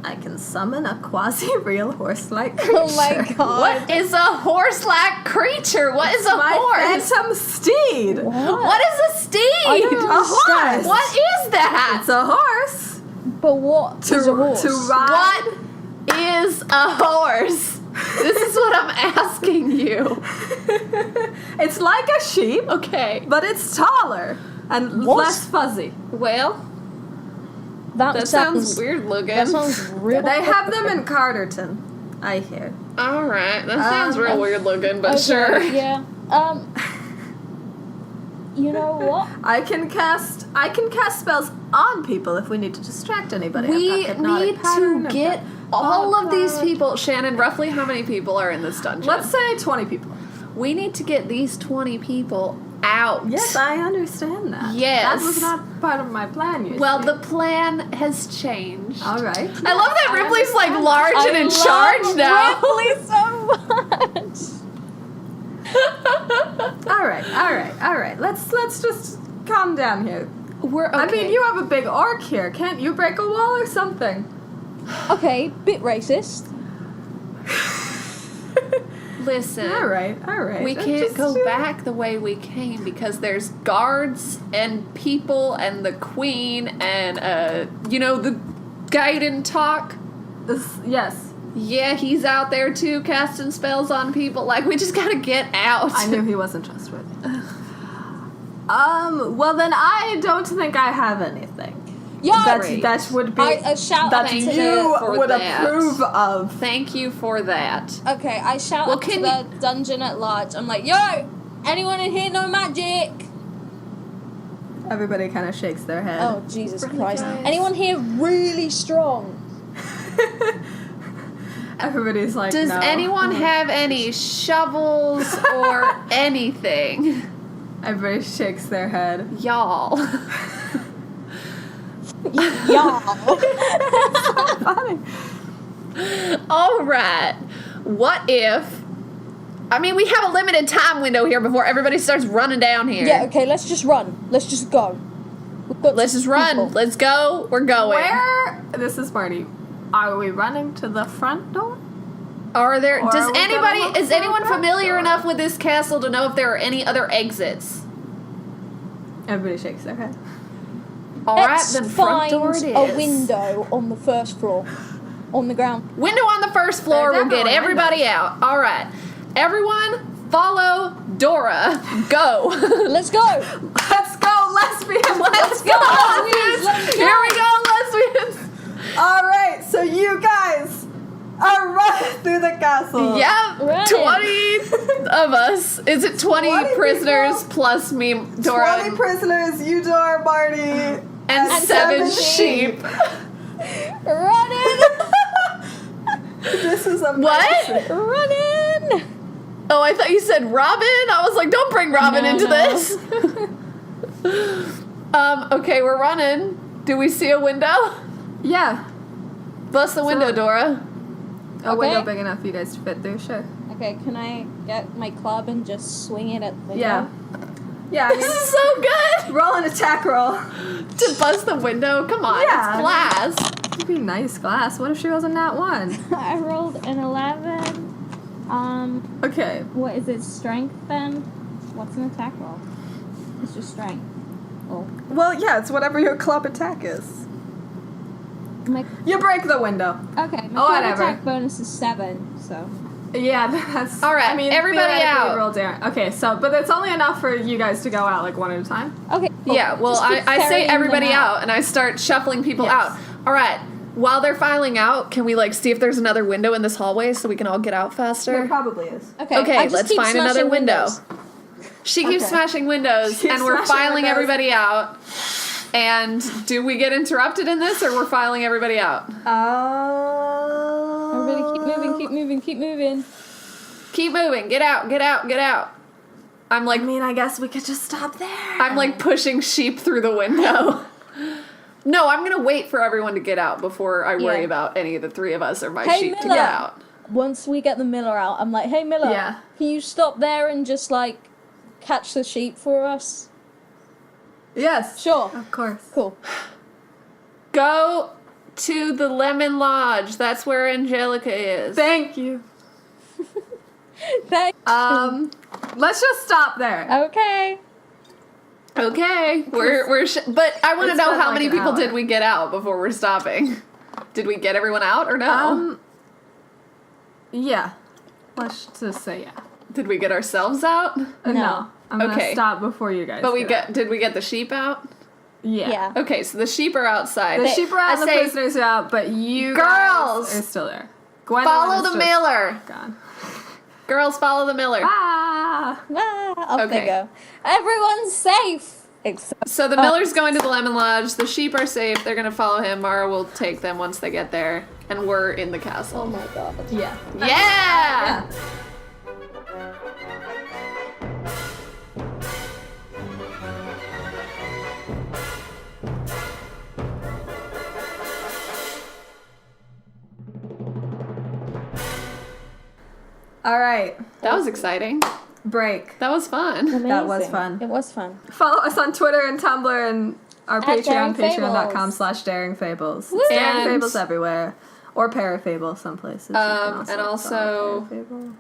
I can summon a quasi-real horse-like creature. Oh my god. What is a horse-like creature? What is a My horse? phantom steed. What is a steed? I don't A horse. What is that? It's a horse. But what is a horse? To ride. What is a horse? This is what I'm asking you. It's like a sheep, Okay. but it's taller and What? less fuzzy. Well, That, that sounds weird looking. That sounds real. They have them in Carterton, I hear. All right. That sounds real weird looking, but Okay, sure. Yeah. You know what? I can cast spells on people if we need to distract anybody. I've We got hypnotic need pattern, to I've get got all fog of these cloud. people. Shannon, roughly how many people are in this dungeon? Let's say 20 people. We need to get these 20 people out. Yes, I understand that. Yes. That was not part of my plan, you Well, see. the plan has changed. All right. I love that Ripley's like large and in charge now. Ripley so much. All right. Let's just calm down here. We're okay. I mean, you have a big arc here. Can't you break a wall or something? Okay, bit racist. Listen. All right. We can't go back the way we came because there's guards and people and the queen and the guy who didn't talk. Yes. Yeah, he's out there too, casting spells on people. Like, we just gotta get out. I knew he wasn't trustworthy. Well then I don't think I have anything. Yeah, That would be I shout that to you for would that. approve of. Thank you for that. Okay, I shout Well, up to can the dungeon at large. I'm like, yo, anyone in here know magic? Everybody kind of shakes their head. Oh, Jesus Really, Christ. guys? Anyone here really strong? Everybody's like, Does no. anyone have any shovels or anything? Everybody shakes their head. Y'all. Y'all. Funny. All right. What if... I mean, we have a limited time window here before everybody starts running down here. Yeah, okay, let's just run. Let's just go. We've got Let's just run. people. Let's go. We're going. Where? This is Marty. Are we running to the front door? Are there... Or are Does we gonna anybody... look Is for anyone a front familiar door? enough with this castle to know if there are any other exits? Everybody shakes their head. All right, Let's then front find door it is. a window on the first floor. On the ground. Window on the first floor There are will get definitely everybody out. All right. Everyone, follow Dora. Go. Let's go. Let's go, lesbians! Let's go. Let's go. Here we go, lesbians. All right, so you guys are running through the castle. Yep. Running. 20 of us. Is it 20, 20 prisoners people? plus me, Dora, 20 prisoners, you, Dora, Marty, and 7 sheep? Running. This is amazing. What? Running. Oh, I thought you said Robin. I was like, don't bring Robin No, into no. this. Okay, we're running. Do we see a window? Yeah. Bust the window, Dora. A window Okay. big enough for you guys to fit through, sure. Okay, can I get my club and just swing it at the window? Yeah. Yeah, I This mean, is so good. roll an attack roll. To bust the window? Come on, Yeah. it's glass. It'd be nice glass. What if she wasn't that one? I rolled an 11. Okay. What is it? Strength then? What's an attack roll? It's just strength. Oh. Well, yeah, it's whatever your club attack is. My, You break the window. okay, my Oh, club whatever. attack bonus is 7, so. Yeah, that's... All right, I mean, everybody theoretically, out. roll down. Okay, so, but it's only enough for you guys to go out, like, one at a time. Okay. cool. Yeah, well, Just keep I say ferrying everybody them out, and I start shuffling people Yes. out. All right, while they're filing out, can we, like, see if there's another window in this hallway so we can all get out faster? probably is. Okay, Okay, I just let's keep find another smashing window. windows. She keeps Okay. smashing windows, Keep and we're smashing filing windows. everybody out. And do we get interrupted in this, or we're filing everybody out? Everybody keep moving, keep moving, keep moving. Keep moving. Get out, get out, get out. I'm like, I mean, I guess we could just stop there. I'm like pushing sheep through the window. No, I'm gonna wait for everyone to get out before I worry Yeah. about any of the three of us or my Hey, sheep to Miller. get out. Once we get the Miller out, I'm like, hey Miller, Yeah. can you stop there and just like catch the sheep for us? Yes. Sure. Of course. Cool. Go to the Lemon Lodge. That's where Angelica is. Thank you. Thanks. Let's just stop there. Okay. Okay, but I want to It's know been how like many an people hour. did we get out before we're stopping? Did we get everyone out or no? Yeah. Let's just say yeah. Did we get ourselves out? No. I'm gonna Okay. stop before you guys. But out. did we get the sheep out? Yeah. Yeah. Okay, so the sheep are outside. The sheep are out, I and the say, prisoners are out, but you Girls! guys are still there. Gwendolyn follow is the just Miller. Gone. Girls, follow the Miller. Ah! Ah, off Okay. they go. Everyone's safe. Except So the Miller's going to the Lemon Lodge. The sheep are safe. They're gonna follow him. Mara will take them once they get there, and we're in the castle. oh my god. Yeah. Yeah! All right. That was exciting. Break. That was fun. Amazing. That was fun. It was fun. Follow us on Twitter and Tumblr and our At Patreon, Daring Fables. patreon.com/daringfables. It's Daring And- Fables everywhere. Or ParaFable some places. You can and also- follow ParaFable.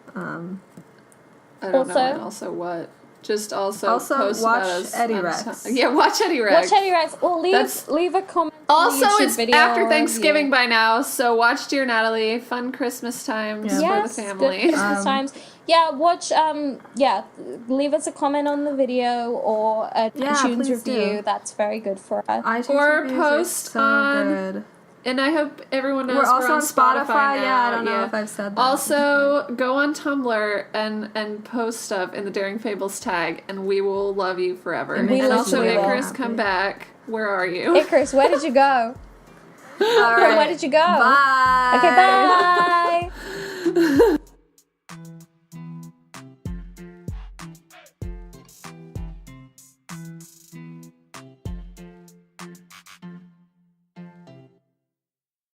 I don't know. Also- And also what? Just also post watch about us Eddie on Rex. Yeah, watch Eddie Rex. Watch Eddie Rex. Or That's- leave a comment. on the Also, YouTube it's video after of Thanksgiving you. by now, so watch Dear Natalie. Fun Christmas times for Yes, the good family. Christmas times. Yeah, watch. Leave us a comment on the video or a Yeah, iTunes please review. do. That's very good for us. iTunes Or reviews are post so on- good. And I hope everyone knows We're also on Spotify Spotify. now. Yeah, I don't know if I've said that. Also, go on Tumblr and post stuff in the Daring Fables tag, and we will love you forever. It makes And us also, really Icarus, happy. come back. Where are you? Icarus, where did you go? All right. Where did you go? Bye. Okay, bye.